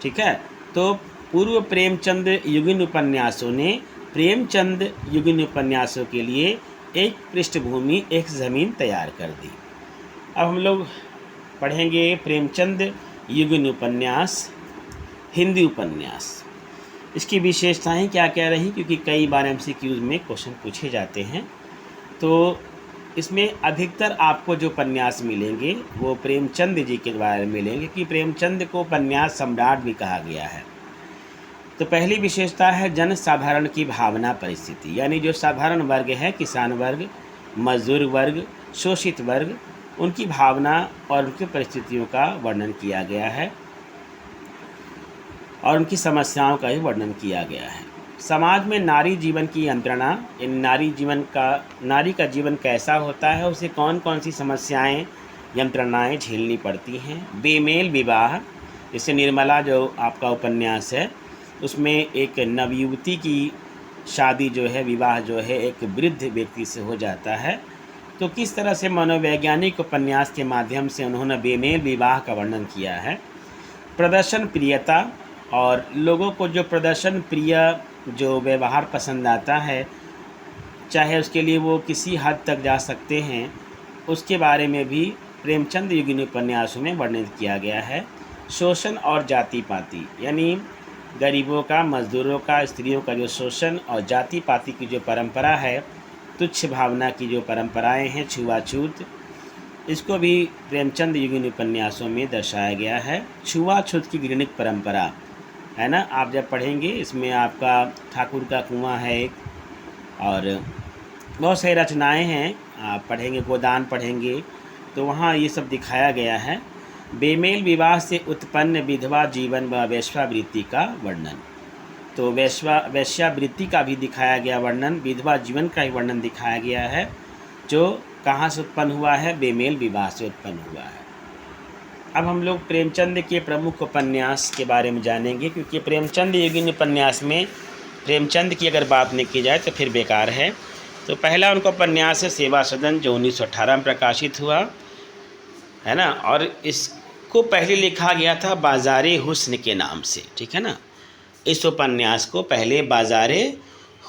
ठीक है, तो पूर्व प्रेमचंद युगीन उपन्यासों ने प्रेमचंद युगीन उपन्यासों के लिए एक पृष्ठभूमि, एक ज़मीन तैयार कर दी। अब हम लोग पढ़ेंगे प्रेमचंद युगीन उपन्यास, हिंदी उपन्यास। इसकी विशेषताएं क्या क्या रही, क्योंकि कई बार MCQs में क्वेश्चन पूछे जाते हैं। तो इसमें अधिकतर आपको जो उपन्यास मिलेंगे वो प्रेमचंद जी के द्वारा मिलेंगे, कि प्रेमचंद को उपन्यास सम्राट भी कहा गया है। तो पहली विशेषता है जन साधारण की भावना परिस्थिति, यानी जो साधारण वर्ग है, किसान वर्ग, मजदूर वर्ग, शोषित वर्ग, उनकी भावना और उनकी परिस्थितियों का वर्णन किया गया है और उनकी समस्याओं का भी वर्णन किया गया है। समाज में नारी जीवन की यंत्रणा, नारी का जीवन कैसा होता है, उसे कौन कौन सी समस्याएं, यंत्रणाएं झेलनी पड़ती हैं। बेमेल विवाह, जैसे निर्मला जो आपका उपन्यास है, उसमें एक नवयुवती की शादी जो है, विवाह जो है एक वृद्ध व्यक्ति से हो जाता है। तो किस तरह से मनोवैज्ञानिक उपन्यास के माध्यम से उन्होंने बेमेल विवाह का वर्णन किया है। प्रदर्शन प्रियता, और लोगों को जो प्रदर्शन प्रिय जो व्यवहार पसंद आता है, चाहे उसके लिए वो किसी हद तक जा सकते हैं, उसके बारे में भी प्रेमचंद युगीन उपन्यासों में वर्णित किया गया है। शोषण और जाति पाति, यानी गरीबों का, मजदूरों का, स्त्रियों का जो शोषण और जाति पाति की जो परंपरा है, तुच्छ भावना की जो परंपराएं हैं, छुआछूत, इसको भी प्रेमचंद युगीन उपन्यासों में दर्शाया गया है। छुआछूत की घृणित परंपरा है ना, आप जब पढ़ेंगे इसमें आपका ठाकुर का कुआं है एक, और बहुत सारी रचनाएं हैं, आप पढ़ेंगे, गोदान पढ़ेंगे तो वहाँ ये सब दिखाया गया है। बेमेल विवाह से उत्पन्न विधवा जीवन व वेश्यावृत्ति का वर्णन, तो वेश्यावृत्ति का भी दिखाया गया वर्णन, विधवा जीवन का ही वर्णन दिखाया गया है, जो कहाँ से उत्पन्न हुआ है, बेमेल विवाह से उत्पन्न हुआ है। अब हम लोग प्रेमचंद के प्रमुख उपन्यास के बारे में जानेंगे, क्योंकि प्रेमचंद युगीन उपन्यास में प्रेमचंद की अगर बात नहीं की जाए तो फिर बेकार है। तो पहला उनका उपन्यास है सेवा सदन, जो 1918 में प्रकाशित हुआ है ना, और इसको पहले लिखा गया था बाज़ारे हुस्न के नाम से। ठीक है ना, इस उपन्यास को पहले बाज़ारे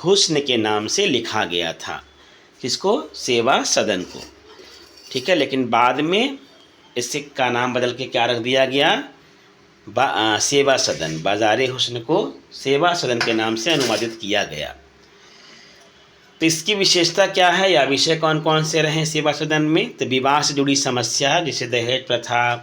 हुस्न के नाम से लिखा गया था, किसको? सेवा सदन को। ठीक है, लेकिन बाद में इससे का नाम बदल के क्या रख दिया गया? सेवा सदन। बाज़ारे हुस्न को सेवा सदन के नाम से अनुवादित किया गया। तो इसकी विशेषता क्या है या विषय कौन कौन से रहे सेवा सदन में? तो विवाह से जुड़ी समस्या, जैसे दहेज प्रथा,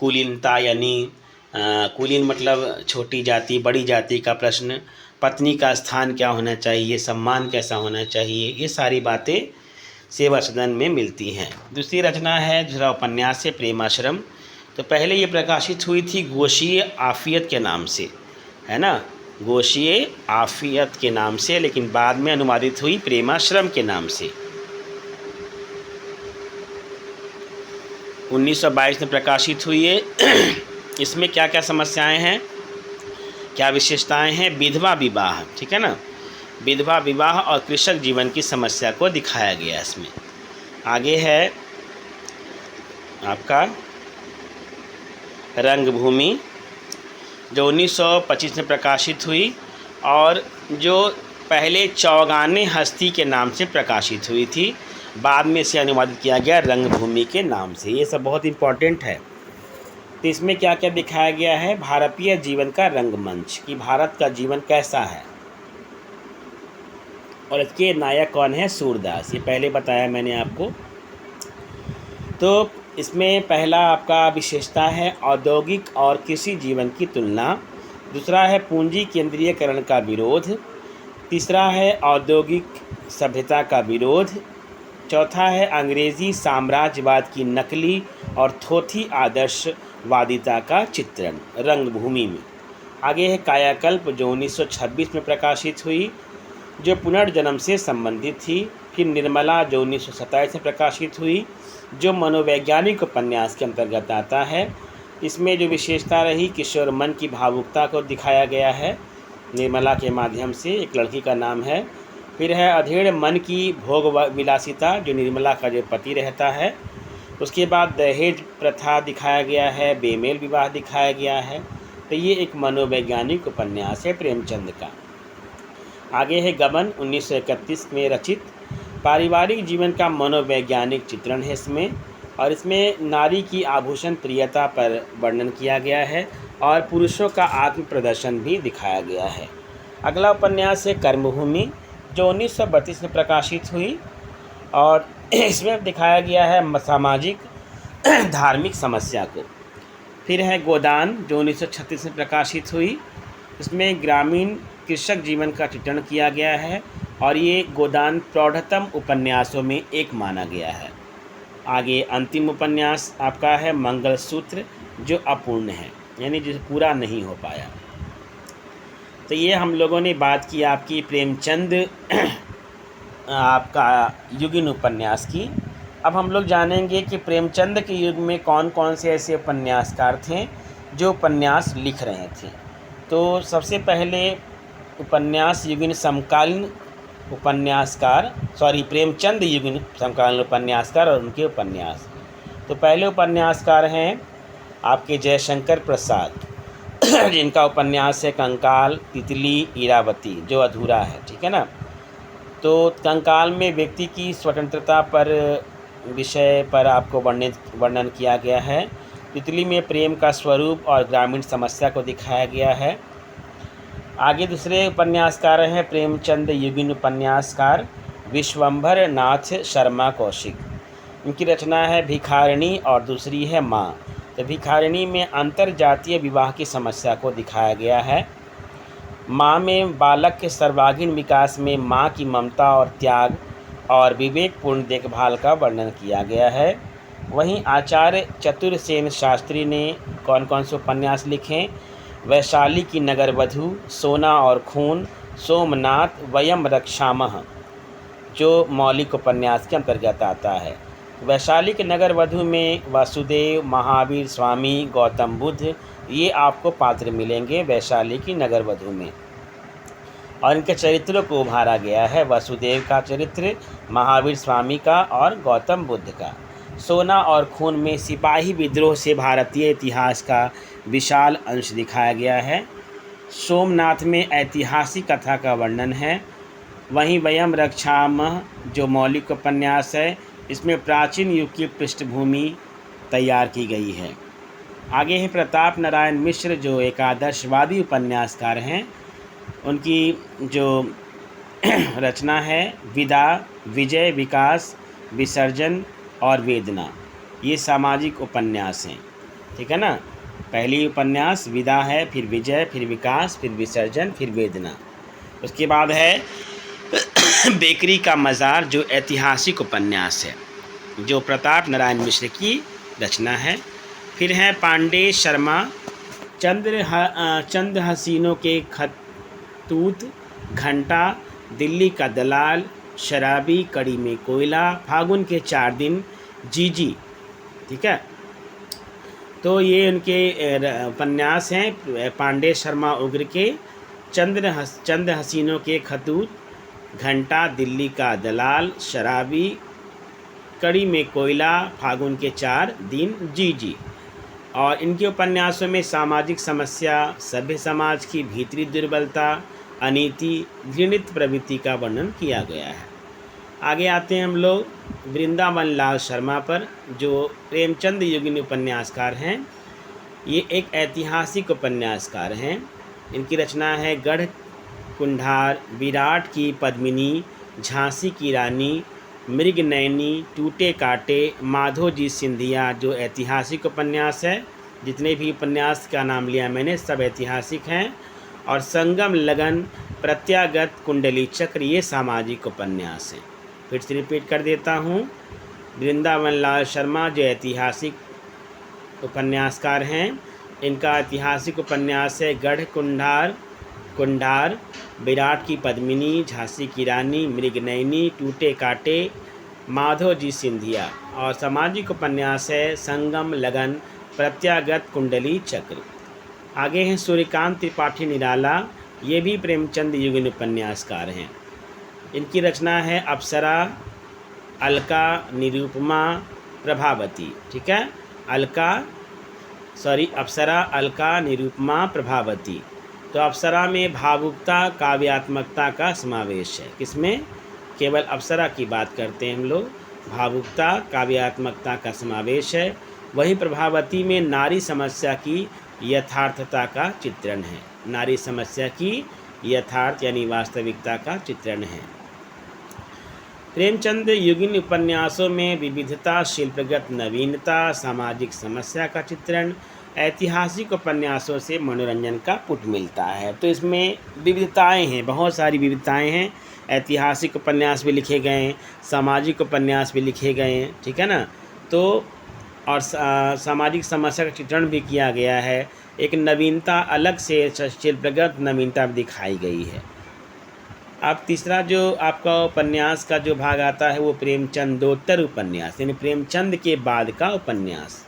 कुलीनता, यानी कुलीन मतलब छोटी जाति, बड़ी जाति का प्रश्न, पत्नी का स्थान क्या होना चाहिए, सम्मान कैसा होना चाहिए, ये सारी बातें सेवा सदन में मिलती हैं। दूसरी रचना है, दूसरा उपन्यास है प्रेमाश्रम। तो पहले ये प्रकाशित हुई थी गोशीय आफियत के नाम से, है ना, गोशीय आफियत के नाम से, लेकिन बाद में अनुवादित हुई प्रेमाश्रम के नाम से। 1922 में प्रकाशित हुई है। इसमें क्या क्या समस्याएं हैं, क्या विशेषताएं हैं? विधवा विवाह, ठीक है ना, विधवा विवाह और कृषक जीवन की समस्या को दिखाया गया इसमें। आगे है आपका रंगभूमि, जो 1925 में प्रकाशित हुई और जो पहले चौगाने हस्ती के नाम से प्रकाशित हुई थी, बाद में इसे अनुवादित किया गया रंगभूमि के नाम से। ये सब बहुत इम्पोर्टेंट है। तो इसमें क्या क्या दिखाया गया है? भारतीय जीवन का रंगमंच, कि भारत का जीवन कैसा है, और इसके नायक कौन है? सूरदास। ये पहले बताया मैंने आपको। तो इसमें पहला आपका विशेषता है औद्योगिक और कृषि जीवन की तुलना। दूसरा है पूंजी केंद्रीयकरण का विरोध। तीसरा है औद्योगिक सभ्यता का विरोध। चौथा है अंग्रेज़ी साम्राज्यवाद की नकली और थोथी आदर्शवादिता का चित्रण रंगभूमि में। आगे है कायाकल्प, जो 1926 में प्रकाशित हुई, जो पुनर्जन्म से संबंधित थी। फिर निर्मला, जो 1927 में प्रकाशित हुई, जो मनोवैज्ञानिक उपन्यास के अंतर्गत आता है। इसमें जो विशेषता रही, किशोर मन की भावुकता को दिखाया गया है निर्मला के माध्यम से। एक लड़की का नाम है। फिर है अधेड़ मन की भोग विलासिता, जो निर्मला का जो पति रहता है। उसके बाद दहेज प्रथा दिखाया गया है, बेमेल विवाह दिखाया गया है। तो ये एक मनोवैज्ञानिक उपन्यास है प्रेमचंद का। आगे है गबन, 1931 में रचित पारिवारिक जीवन का मनोवैज्ञानिक चित्रण है इसमें। और इसमें नारी की आभूषण प्रियता पर वर्णन किया गया है और पुरुषों का आत्म प्रदर्शन भी दिखाया गया है। अगला उपन्यास है कर्मभूमि, जो 1932 में प्रकाशित हुई और इसमें दिखाया गया है सामाजिक धार्मिक समस्या को। फिर है गोदान, जो 1936 में प्रकाशित हुई। इसमें ग्रामीण कृषक जीवन का चित्रण किया गया है और ये गोदान प्रौढ़तम उपन्यासों में एक माना गया है। आगे अंतिम उपन्यास आपका है मंगलसूत्र, जो अपूर्ण है, यानी जो पूरा नहीं हो पाया। तो ये हम लोगों ने बात की आपकी प्रेमचंद आपका युगीन उपन्यास की। अब हम लोग जानेंगे कि प्रेमचंद के युग में कौन कौन से ऐसे उपन्यासकार थे जो उपन्यास लिख रहे थे। तो सबसे पहले उपन्यास युगीन समकालीन उपन्यासकार, प्रेमचंद युगीन समकालीन उपन्यासकार और उनके उपन्यास। तो पहले उपन्यासकार हैं आपके जयशंकर प्रसाद, जिनका उपन्यास है कंकाल, तितली, इरावती, जो अधूरा है, ठीक है ना। तो कंकाल में व्यक्ति की स्वतंत्रता पर विषय पर आपको वर्णन किया गया है। तितली में प्रेम का स्वरूप और ग्रामीण समस्या को दिखाया गया है। आगे दूसरे उपन्यासकार हैं प्रेमचंद युगीन उपन्यासकार विश्वंभर नाथ शर्मा कौशिक। इनकी रचना है भिखारिणी और दूसरी है माँ। तो भिखारिणी में अंतरजातीय विवाह की समस्या को दिखाया गया है। माँ में बालक के सर्वांगीण विकास में माँ की ममता और त्याग और विवेकपूर्ण देखभाल का वर्णन किया गया है। वहीं आचार्य चतुरसेन शास्त्री ने कौन कौन से उपन्यास लिखे? वैशाली की नगरवधू, सोना और खून, सोमनाथ, वयम रक्षामः, जो मौलिक उपन्यास के अंतर्गत आता है। वैशाली के नगरवधू में वासुदेव, महावीर स्वामी, गौतम बुद्ध, ये आपको पात्र मिलेंगे वैशाली की नगरवधू में। और इनके चरित्रों को उभारा गया है, वसुदेव का चरित्र, महावीर स्वामी का और गौतम बुद्ध का। सोना और खून में सिपाही विद्रोह से भारतीय इतिहास का विशाल अंश दिखाया गया है। सोमनाथ में ऐतिहासिक कथा का वर्णन है। वहीं वयम रक्षामः, जो मौलिक उपन्यास है, इसमें प्राचीन युग की पृष्ठभूमि तैयार की गई है। आगे है प्रताप नारायण मिश्र, जो एक आदर्शवादी उपन्यासकार हैं। उनकी जो रचना है विदा, विजय, विकास, विसर्जन और वेदना, ये सामाजिक उपन्यास हैं, ठीक है ना। पहली उपन्यास विदा है, फिर विजय, फिर विकास, फिर विसर्जन, फिर वेदना। उसके बाद है बेकरी का मज़ार, जो ऐतिहासिक उपन्यास है, जो प्रताप नारायण मिश्र की रचना है। फिर है पांडे शर्मा, चंद हसीनों के खतूत, घंटा, दिल्ली का दलाल, शराबी, कड़ी में कोयला, फागुन के 4 दिन, जीजी, ठीक है। तो ये उनके उपन्यास हैं पांडे शर्मा उग्र के। चंद हसीनों के खतूत, घंटा, दिल्ली का दलाल, शराबी, कड़ी में कोयला, फागुन के 4 दिन, जीजी। और इनके उपन्यासों में सामाजिक समस्या, सभ्य समाज की भीतरी दुर्बलता, अनीति, घृणित प्रवृत्ति का वर्णन किया गया है। आगे आते हैं हम लोग वृंदावन लाल शर्मा पर, जो प्रेमचंद युगीन उपन्यासकार हैं। ये एक ऐतिहासिक उपन्यासकार हैं। इनकी रचना है गढ़ कुंठार, विराट की पद्मिनी, झांसी की रानी, मृगनयनी, टूटे काटे, माधोजी सिंधिया, जो ऐतिहासिक उपन्यास है। जितने भी उपन्यास का नाम लिया मैंने सब ऐतिहासिक हैं। और संगम लगन, प्रत्यागत, कुंडली चक्र, ये सामाजिक उपन्यास हैं। फिर से रिपीट कर देता हूँ, वृंदावन लाल शर्मा जो ऐतिहासिक उपन्यासकार हैं, इनका ऐतिहासिक उपन्यास है गढ़ कुंठार, विराट की पद्मिनी, झांसी की रानी, मृगनयनी, टूटे काटे, माधोजी सिंधिया। और सामाजिक उपन्यास है संगम लगन, प्रत्यागत, कुंडली चक्र। आगे हैं सूर्यकांत त्रिपाठी निराला, ये भी प्रेमचंद युगीन उपन्यासकार हैं। इनकी रचना है अप्सरा, अलका, निरुपमा, प्रभावती। ठीक है, अप्सरा, अलका, निरुपमा, प्रभावती। तो अप्सरा में भावुकता, काव्यात्मकता का समावेश है। किसमें? केवल अप्सरा की बात करते हैं हम लोग। भावुकता, काव्यात्मकता का समावेश है। वही प्रभावती में नारी समस्या की यथार्थता का चित्रण है। नारी समस्या की यथार्थ यानी वास्तविकता का चित्रण है। प्रेमचंद युगीन उपन्यासों में विविधता, शिल्पगत नवीनता, सामाजिक समस्या का चित्रण, ऐतिहासिक उपन्यासों से मनोरंजन का पुट मिलता है। तो इसमें विविधताएं हैं, बहुत सारी विविधताएं हैं। ऐतिहासिक उपन्यास भी लिखे गए हैं, सामाजिक उपन्यास भी लिखे गए हैं। ठीक है ना। तो और सामाजिक समस्या का चित्रण भी किया गया है। एक नवीनता, अलग से शिल्पगत नवीनता दिखाई गई है। अब तीसरा जो आपका उपन्यास का जो भाग आता है वो प्रेमचंदोत्तर उपन्यास, यानी प्रेमचंद के बाद का उपन्यास।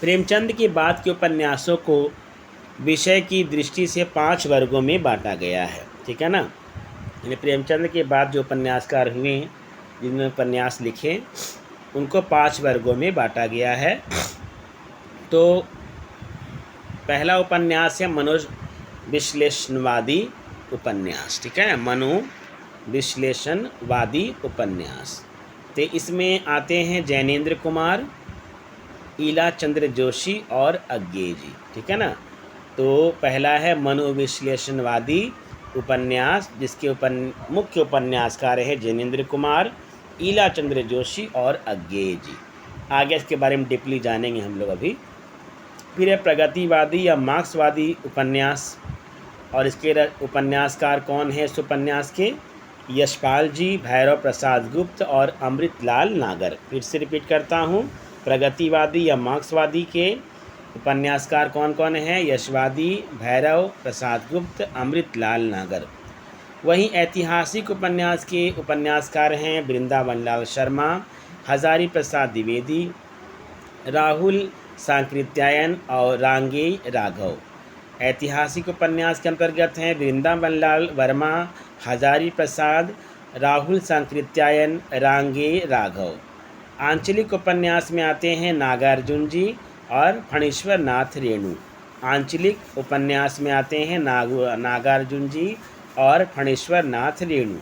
प्रेमचंद के बाद के उपन्यासों को विषय की दृष्टि से 5 वर्गों में बांटा गया है। ठीक है ना। यानी प्रेमचंद के बाद जो उपन्यासकार हुए, जिन्होंने उपन्यास लिखे, उनको 5 वर्गों में बांटा गया है। तो पहला उपन्यास है मनोविश्लेषणवादी उपन्यास। ठीक है, मनोविश्लेषणवादी उपन्यास। तो इसमें आते हैं जैनेन्द्र कुमार, ईला चंद्र जोशी और अज्ञे जी। ठीक है ना। तो पहला है मनोविश्लेषणवादी उपन्यास, जिसके मुख्य उपन्यासकार है जैनेन्द्र कुमार, ईला चंद्र जोशी और अज्ञे जी। आगे इसके बारे में डीपली जानेंगे हम लोग अभी। फिर है प्रगतिवादी या मार्क्सवादी उपन्यास, और इसके उपन्यासकार कौन है इस उपन्यास के? यशपाल जी, भैरव प्रसाद गुप्त और अमृतलाल नागर। फिर से रिपीट करता हूँ, प्रगतिवादी या मार्क्सवादी के उपन्यासकार कौन कौन हैं? यशवादी, भैरव प्रसाद गुप्त, अमृतलाल नागर। वहीं ऐतिहासिक उपन्यास के उपन्यासकार हैं वृंदावन लाल शर्मा, हजारी प्रसाद द्विवेदी, राहुल सांकृत्यायन और रांगेय राघव। ऐतिहासिक उपन्यास के अंतर्गत हैं वृंदावन लाल वर्मा, हजारी प्रसाद, राहुल सांकृत्यायन, रांगेय राघव। आंचलिक उपन्यास में आते हैं नागार्जुन जी और फणीश्वर नाथ रेणु। आंचलिक उपन्यास में आते हैं नागार्जुन जी और फणीश्वर नाथ रेणु।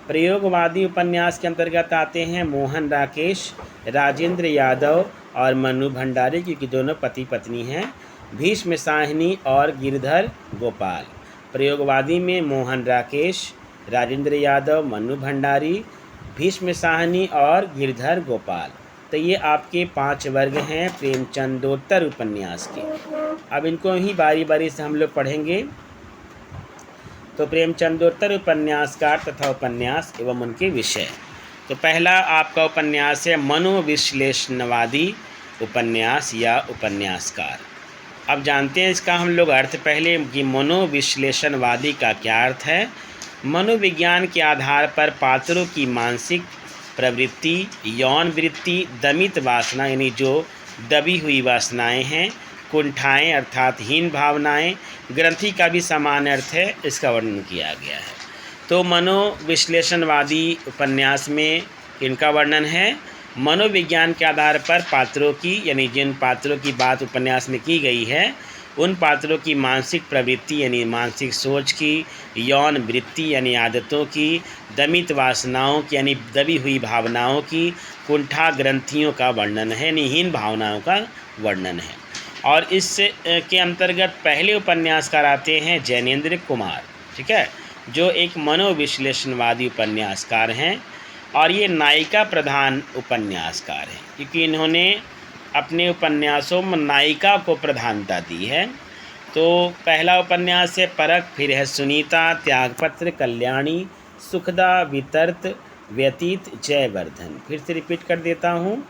प्रयोगवादी उपन्यास के अंतर्गत आते हैं मोहन राकेश, राजेंद्र यादव और मनु भंडारी, क्योंकि दोनों पति पत्नी हैं, भीष्म साहनी और गिरधर गोपाल। प्रयोगवादी में मोहन राकेश, राजेंद्र यादव, मनु भंडारी, भीष्म साहनी और गिरधर गोपाल। तो ये आपके 5 वर्ग हैं प्रेमचंदोत्तर उपन्यास के। अब इनको ही बारी बारी से हम लोग पढ़ेंगे। तो प्रेमचंदोत्तर उपन्यासकार तथा उपन्यास एवं उनके विषय। तो पहला आपका उपन्यास है मनोविश्लेषणवादी उपन्यास या उपन्यासकार। अब जानते हैं इसका हम लोग अर्थ पहले कि मनोविश्लेषणवादी का क्या अर्थ है। मनोविज्ञान के आधार पर पात्रों की मानसिक प्रवृत्ति, यौन वृत्ति, दमित वासना यानी जो दबी हुई वासनाएं हैं, कुंठाएं अर्थात हीन भावनाएं, ग्रंथि का भी समान अर्थ है, इसका वर्णन किया गया है। तो मनोविश्लेषणवादी उपन्यास में इनका वर्णन है मनोविज्ञान के आधार पर पात्रों की, यानी जिन पात्रों की बात उपन्यास में की गई है, उन पात्रों की मानसिक प्रवृत्ति यानी मानसिक सोच की, यौन वृत्ति यानी आदतों की, दमित वासनाओं की यानी दबी हुई भावनाओं की, कुंठा ग्रंथियों का वर्णन है, यानी हीन भावनाओं का वर्णन है। और इस के अंतर्गत पहले उपन्यासकार आते हैं जैनेंद्र कुमार, ठीक है, जो एक मनोविश्लेषणवादी उपन्यासकार हैं और ये नायिका प्रधान उपन्यासकार हैं, क्योंकि इन्होंने अपने उपन्यासों में नायिका को प्रधानता दी है। तो पहला उपन्यास है परख, फिर है सुनीता, त्यागपत्र, कल्याणी, सुखदा, वितर्त, व्यतीत, जयवर्धन। फिर से रिपीट कर देता हूँ।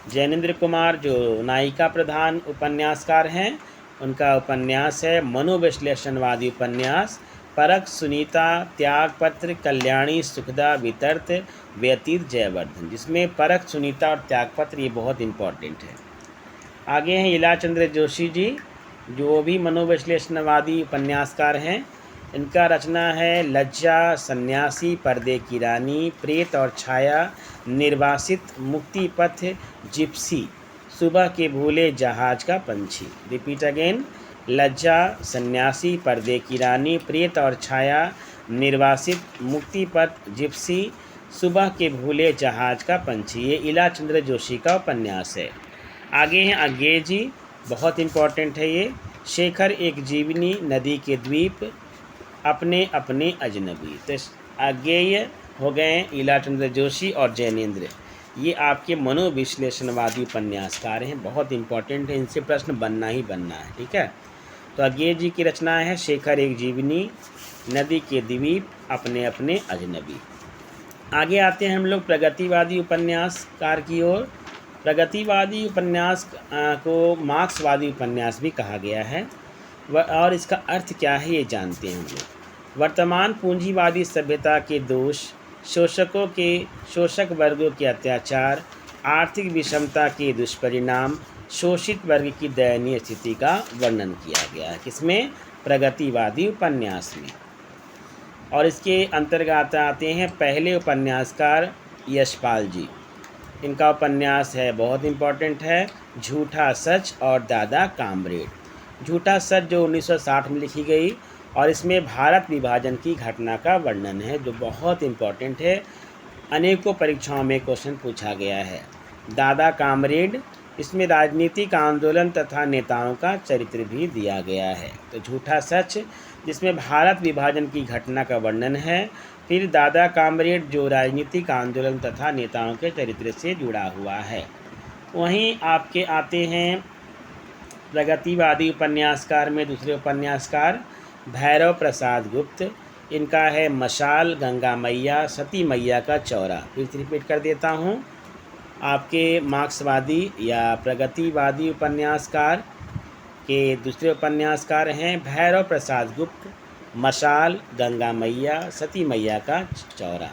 जैनेंद्र कुमार जो नायिका प्रधान उपन्यासकार हैं, उनका उपन्यास है मनोविश्लेषणवादी उपन्यास परख, सुनीता, त्यागपत्र, कल्याणी, सुखदा, वितर्त, व्यतीत, जयवर्धन, जिसमें परख, सुनीता और त्यागपत्र ये बहुत इम्पॉर्टेंट है। आगे हैं इला चंद्र जोशी जी, जो भी मनोविश्लेषणवादी उपन्यासकार हैं। इनका रचना है लज्जा, सन्यासी, पर्दे की रानी, प्रेत और छाया, निर्वासित, मुक्ति पथ, जिप्सी, सुबह के भूले जहाज का पंछी। Repeat again. लज्जा, सन्यासी, पर्दे की रानी, प्रेत और छाया, निर्वासित, मुक्ति पथ, जिप्सी, सुबह के भूले जहाज का पंछी। ये इला चंद्र जोशी का उपन्यास है। आगे हैं अज्ञेय जी, बहुत इम्पॉर्टेंट है ये। शेखर एक जीवनी, नदी के द्वीप, अपने अपने अजनबी। तो अज्ञेय हो गए इला चंद्र जोशी और जैनेंद्र, ये आपके मनोविश्लेषणवादी उपन्यासकार हैं, बहुत इम्पॉर्टेंट है, इनसे प्रश्न बनना ही बनना है, ठीक है। तो अज्ञेय जी की रचना है शेखर एक जीवनी, नदी के द्वीप, अपने अपने अजनबी। आगे आते हैं हम लोग प्रगतिवादी उपन्यासकार की ओर। प्रगतिवादी उपन्यास को मार्क्सवादी उपन्यास भी कहा गया है, और इसका अर्थ क्या है ये जानते हैं हम लोग। वर्तमान पूंजीवादी सभ्यता के दोष, शोषक वर्गों के अत्याचार, आर्थिक विषमता के दुष्परिणाम, शोषित वर्ग की दयनीय स्थिति का वर्णन किया गया है, किसमें? प्रगतिवादी उपन्यास में। और इसके अंतर्गत आते हैं पहले उपन्यासकार यशपाल जी। इनका उपन्यास है, बहुत इम्पॉर्टेंट है, झूठा सच और दादा कामरेड। झूठा सच जो 1960 में लिखी गई, और इसमें भारत विभाजन की घटना का वर्णन है, जो बहुत इम्पॉर्टेंट है, अनेकों परीक्षाओं में क्वेश्चन पूछा गया है। दादा कामरेड, इसमें राजनीतिक आंदोलन तथा नेताओं का चरित्र भी दिया गया है। तो झूठा सच जिसमें भारत विभाजन की घटना का वर्णन है, फिर दादा कामरेड जो राजनीतिक आंदोलन तथा नेताओं के चरित्र से जुड़ा हुआ है। वहीं आपके आते हैं प्रगतिवादी उपन्यासकार में दूसरे उपन्यासकार भैरव प्रसाद गुप्त। इनका है मशाल, गंगा मैया, सती मैया का चौरा। फिर रिपीट कर देता हूँ। आपके मार्क्सवादी या प्रगतिवादी उपन्यासकार के दूसरे उपन्यासकार हैं भैरव प्रसाद गुप्त, मशाल, गंगा मैया, सती मैया का चौरा।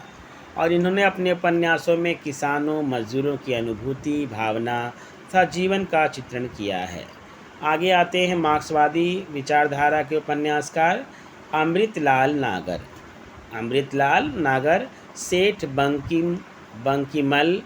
और इन्होंने अपने उपन्यासों में किसानों, मजदूरों की अनुभूति, भावना तथा जीवन का चित्रण किया है। आगे आते हैं मार्क्सवादी विचारधारा के उपन्यासकार अमृतलाल नागर। अमृतलाल नागर, सेठ बंकिमल।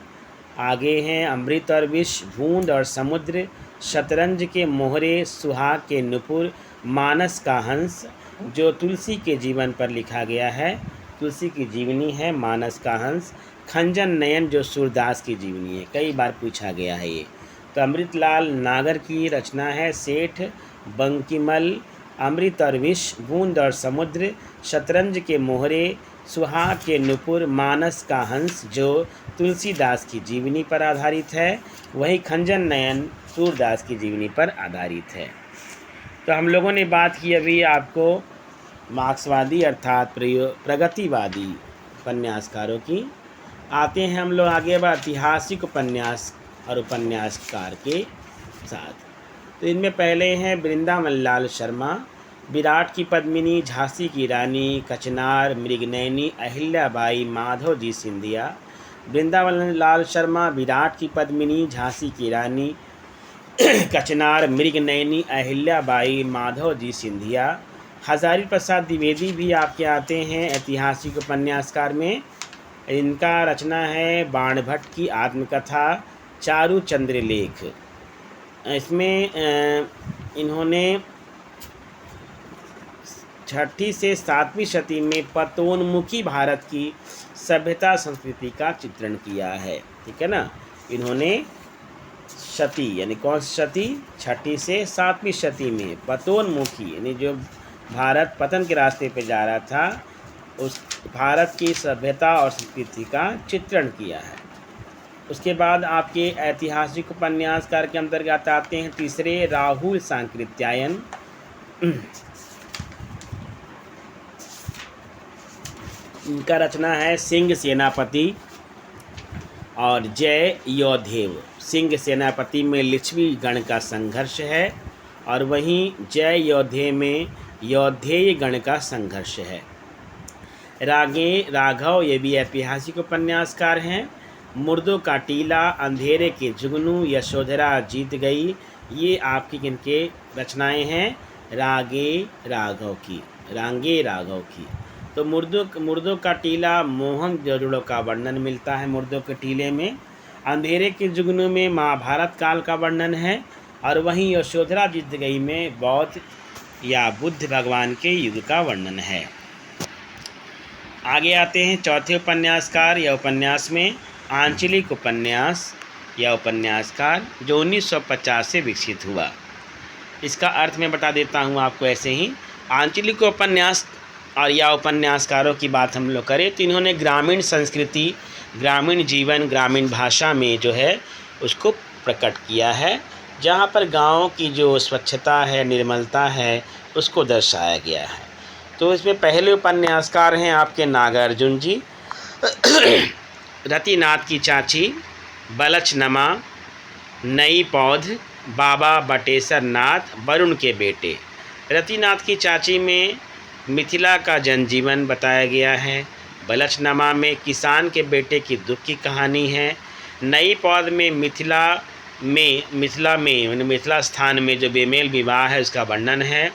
आगे हैं अमृत और विष, बूंद और समुद्र, शतरंज के मोहरे, सुहाग के नुपुर, मानस का हंस, जो तुलसी के जीवन पर लिखा गया है, तुलसी की जीवनी है मानस का हंस। खंजन नयन जो सूरदास की जीवनी है, कई बार पूछा गया है ये। तो अमृतलाल नागर की रचना है सेठ बंकिमल, अमृत और विष, बूंद और समुद्र, शतरंज के मोहरे, सुहाग के नुपुर, मानस का हंस, जो तुलसीदास की जीवनी पर आधारित है। वही खंजन नयन सूरदास की जीवनी पर आधारित है। तो हम लोगों ने बात की अभी आपको मार्क्सवादी अर्थात प्रगतिवादी उपन्यासकारों की। आते हैं हम लोग आगे अब ऐतिहासिक उपन्यास और उपन्यासकार के साथ। तो इनमें पहले हैं वृंदावन लाल शर्मा, विराट की पद्मिनी, झांसी की रानी, कचनार, मृगनयनी, अहिल्याबाई, माधवजी सिंधिया। वृंदावन लाल शर्मा, विराट की पद्मिनी, झांसी की रानी, कचनार, मृगनयनी, अहिल्याबाई, माधवजी सिंधिया। हजारी प्रसाद द्विवेदी भी आपके आते हैं ऐतिहासिक उपन्यासकार में। इनका रचना है बाणभट्ट की आत्मकथा चारु चंद्रलेख। इसमें इन्होंने 6ठी से 7वीं शती में पतोन्मुखी भारत की सभ्यता संस्कृति का चित्रण किया है। ठीक है ना। इन्होंने शती यानी कौन सी शती, 6ठी से 7वीं शती में पतोन्मुखी यानी जो भारत पतन के रास्ते पे जा रहा था उस भारत की सभ्यता और संस्कृति का चित्रण किया है। उसके बाद आपके ऐतिहासिक उपन्यासकार के अंतर्गत आते हैं तीसरे राहुल सांकृत्यायन। इनका रचना है सिंह सेनापति और जय योधेव। सिंह सेनापति में लिच्छवी गण का संघर्ष है और वहीं जय योधेय में योधेय गण का संघर्ष है। रागे राघव ये भी ऐतिहासिक उपन्यासकार हैं। मुर्दों का टीला, अंधेरे के जुगनू, यशोधरा जीत गई, ये आपकी किनके रचनाएं हैं, रागे राघव की। तो मुर्दों का टीला मोहन जोड़ों का वर्णन मिलता है मुर्दों के टीले में। अंधेरे के जुगनू में महाभारत काल का वर्णन है और वहीं यशोधरा जीत गई में बौद्ध या बुद्ध भगवान के युग का वर्णन है। आगे आते हैं चौथे उपन्यासकार या उपन्यास में आंचलिक उपन्यास या उपन्यासकार जो 1950 से विकसित हुआ। इसका अर्थ मैं बता देता हूँ आपको ऐसे ही। आंचलिक उपन्यास और या उपन्यासकारों की बात हम लोग करें तो इन्होंने ग्रामीण संस्कृति, ग्रामीण जीवन, ग्रामीण भाषा में जो है उसको प्रकट किया है, जहाँ पर गाँव की जो स्वच्छता है, निर्मलता है, उसको दर्शाया गया है। तो इसमें पहले उपन्यासकार हैं आपके नागार्जुन जी, रतिनाथ की चाची, बलचनमा, नई पौध, बाबा बटेश्वर नाथ, वरुण के बेटे। रतिनाथ की चाची में मिथिला का जनजीवन बताया गया है। बलचनमा में किसान के बेटे की दुख की कहानी है। नई पौध में मिथिला स्थान में जो बेमेल विवाह है उसका वर्णन है।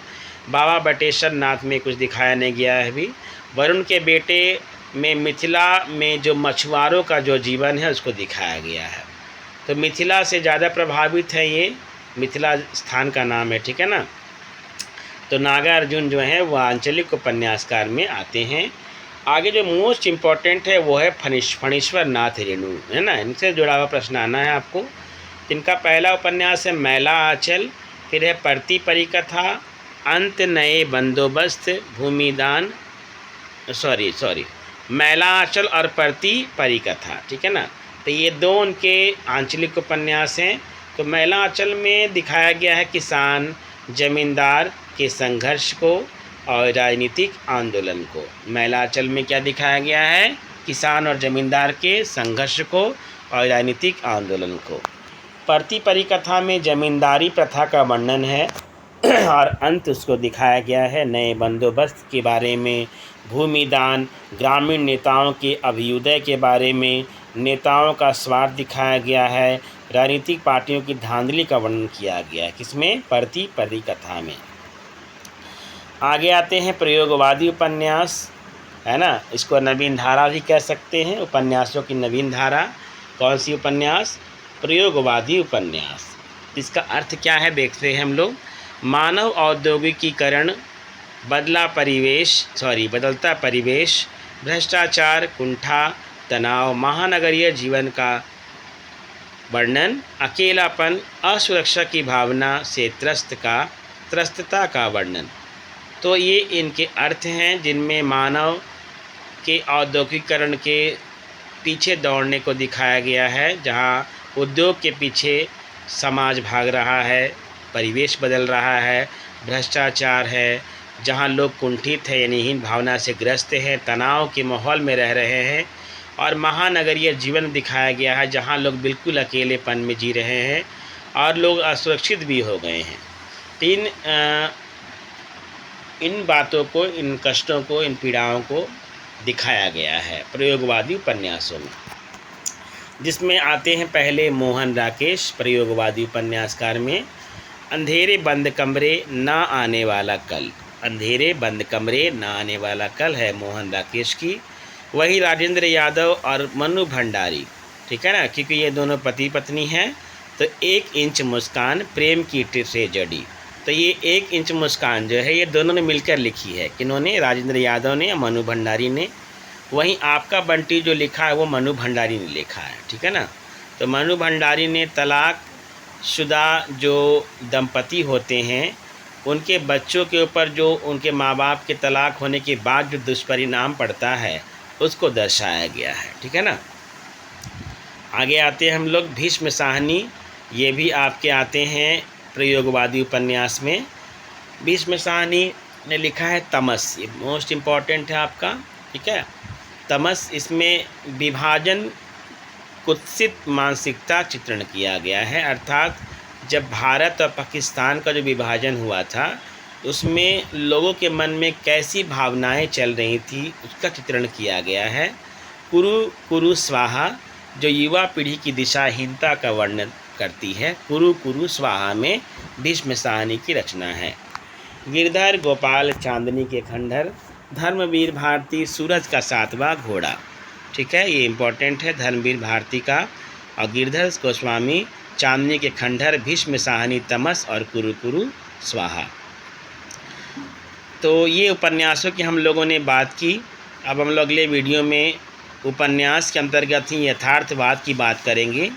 बाबा बटेश्वर नाथ में कुछ दिखाया नहीं गया है अभी। वरुण के बेटे में मिथिला में जो मछुआरों का जो जीवन है उसको दिखाया गया है। तो मिथिला से ज़्यादा प्रभावित है, ये मिथिला स्थान का नाम है। ठीक है ना। तो नागार्जुन जो है वह आंचलिक उपन्यासकार में आते हैं। आगे जो मोस्ट इम्पॉर्टेंट है वो है फणीश्वर नाथ रेणु, है ना। इनसे जुड़ा हुआ प्रश्न आना है आपको। इनका पहला उपन्यास है मैला आंचल, फिर है परती परिकथा, अंत नए बंदोबस्त, भूमिदान, मैला आंचल और परती परिकथा। ठीक है ना। तो ये दो उनके आंचलिक उपन्यास हैं। तो मैला आंचल में दिखाया गया है किसान जमींदार के संघर्ष को और राजनीतिक आंदोलन को। मैला आंचल में क्या दिखाया गया है, किसान और जमींदार के संघर्ष को और राजनीतिक आंदोलन को। परती परिकथा में जमींदारी प्रथा का वर्णन है और अंत उसको दिखाया गया है नए बंदोबस्त के बारे में, भूमिदान, ग्रामीण नेताओं के अभ्युदय के बारे में, नेताओं का स्वार्थ दिखाया गया है, राजनीतिक पार्टियों की धांधली का वर्णन किया गया है। किसमें, परती परिकथा में। आगे आते हैं प्रयोगवादी उपन्यास, है ना। इसको नवीन धारा भी कह सकते हैं, उपन्यासों की नवीन धारा। कौन सी उपन्यास, प्रयोगवादी उपन्यास। इसका अर्थ क्या है देखते हैं हम लोग। मानव औद्योगिकीकरण, बदलता परिवेश, भ्रष्टाचार, कुंठा, तनाव, महानगरीय जीवन का वर्णन, अकेलापन, असुरक्षा की भावना से त्रस्तता का वर्णन। तो ये इनके अर्थ हैं जिनमें मानव के औद्योगिकीकरण के पीछे दौड़ने को दिखाया गया है, जहाँ उद्योग के पीछे समाज भाग रहा है, परिवेश बदल रहा है, भ्रष्टाचार है, जहाँ लोग कुंठित है यानी हीन भावना से ग्रस्त हैं, तनाव के माहौल में रह रहे हैं, और महानगरीय जीवन दिखाया गया है जहाँ लोग बिल्कुल अकेलेपन में जी रहे हैं और लोग असुरक्षित भी हो गए हैं। इन बातों को, इन कष्टों को, इन पीड़ाओं को दिखाया गया है प्रयोगवादी उपन्यासों में, जिसमें आते हैं पहले मोहन राकेश प्रयोगवादी उपन्यासकार में। अंधेरे बंद कमरे ना आने वाला कल, अंधेरे बंद कमरे ना आने वाला कल है मोहन राकेश की। वही राजेंद्र यादव और मनु भंडारी, ठीक है ना, क्योंकि ये दोनों पति पत्नी हैं। तो 1 इंच मुस्कान प्रेम की ट्रेजेडी, तो ये 1 इंच मुस्कान जो है ये दोनों ने मिलकर लिखी है। किन्होंने? राजेंद्र यादव ने या मनु भंडारी ने। वहीं आपका बंटी जो लिखा है वो मनु भंडारी ने लिखा है, ठीक है ना। तो मनु भंडारी ने तलाक शुदा जो दंपति होते हैं उनके बच्चों के ऊपर जो उनके माँ बाप के तलाक होने के बाद जो दुष्परिणाम पड़ता है उसको दर्शाया गया है, ठीक है ना। आगे आते हैं हम लोग भीष्म साहनी, ये भी आपके आते हैं प्रयोगवादी उपन्यास में। भीष्म साहनी ने लिखा है तमस, ये मोस्ट इम्पॉर्टेंट है आपका, ठीक है। तमस, इसमें विभाजन कुत्सित मानसिकता चित्रण किया गया है, अर्थात जब भारत और पाकिस्तान का जो विभाजन हुआ था उसमें लोगों के मन में कैसी भावनाएं चल रही थी उसका चित्रण किया गया है। कुरु कुरु स्वाहा जो युवा पीढ़ी की दिशाहीनता का वर्णन करती है, कुरु कुरु स्वाहा में भीष्म साहनी की रचना है। गिरधर गोपाल चांदनी के खंडहर, धर्मवीर भारती सूरज का 7वां घोड़ा, ठीक है, ये इम्पोर्टेंट है, धर्मवीर भारती का। और गिरधर गोस्वामी चांदनी के खंडहर, भीष्म साहनी तमस और कुरु कुरु स्वाहा। तो ये उपन्यासों की हम लोगों ने बात की। अब हम लोग अगले वीडियो में उपन्यास के अंतर्गत ही यथार्थवाद की बात करेंगे।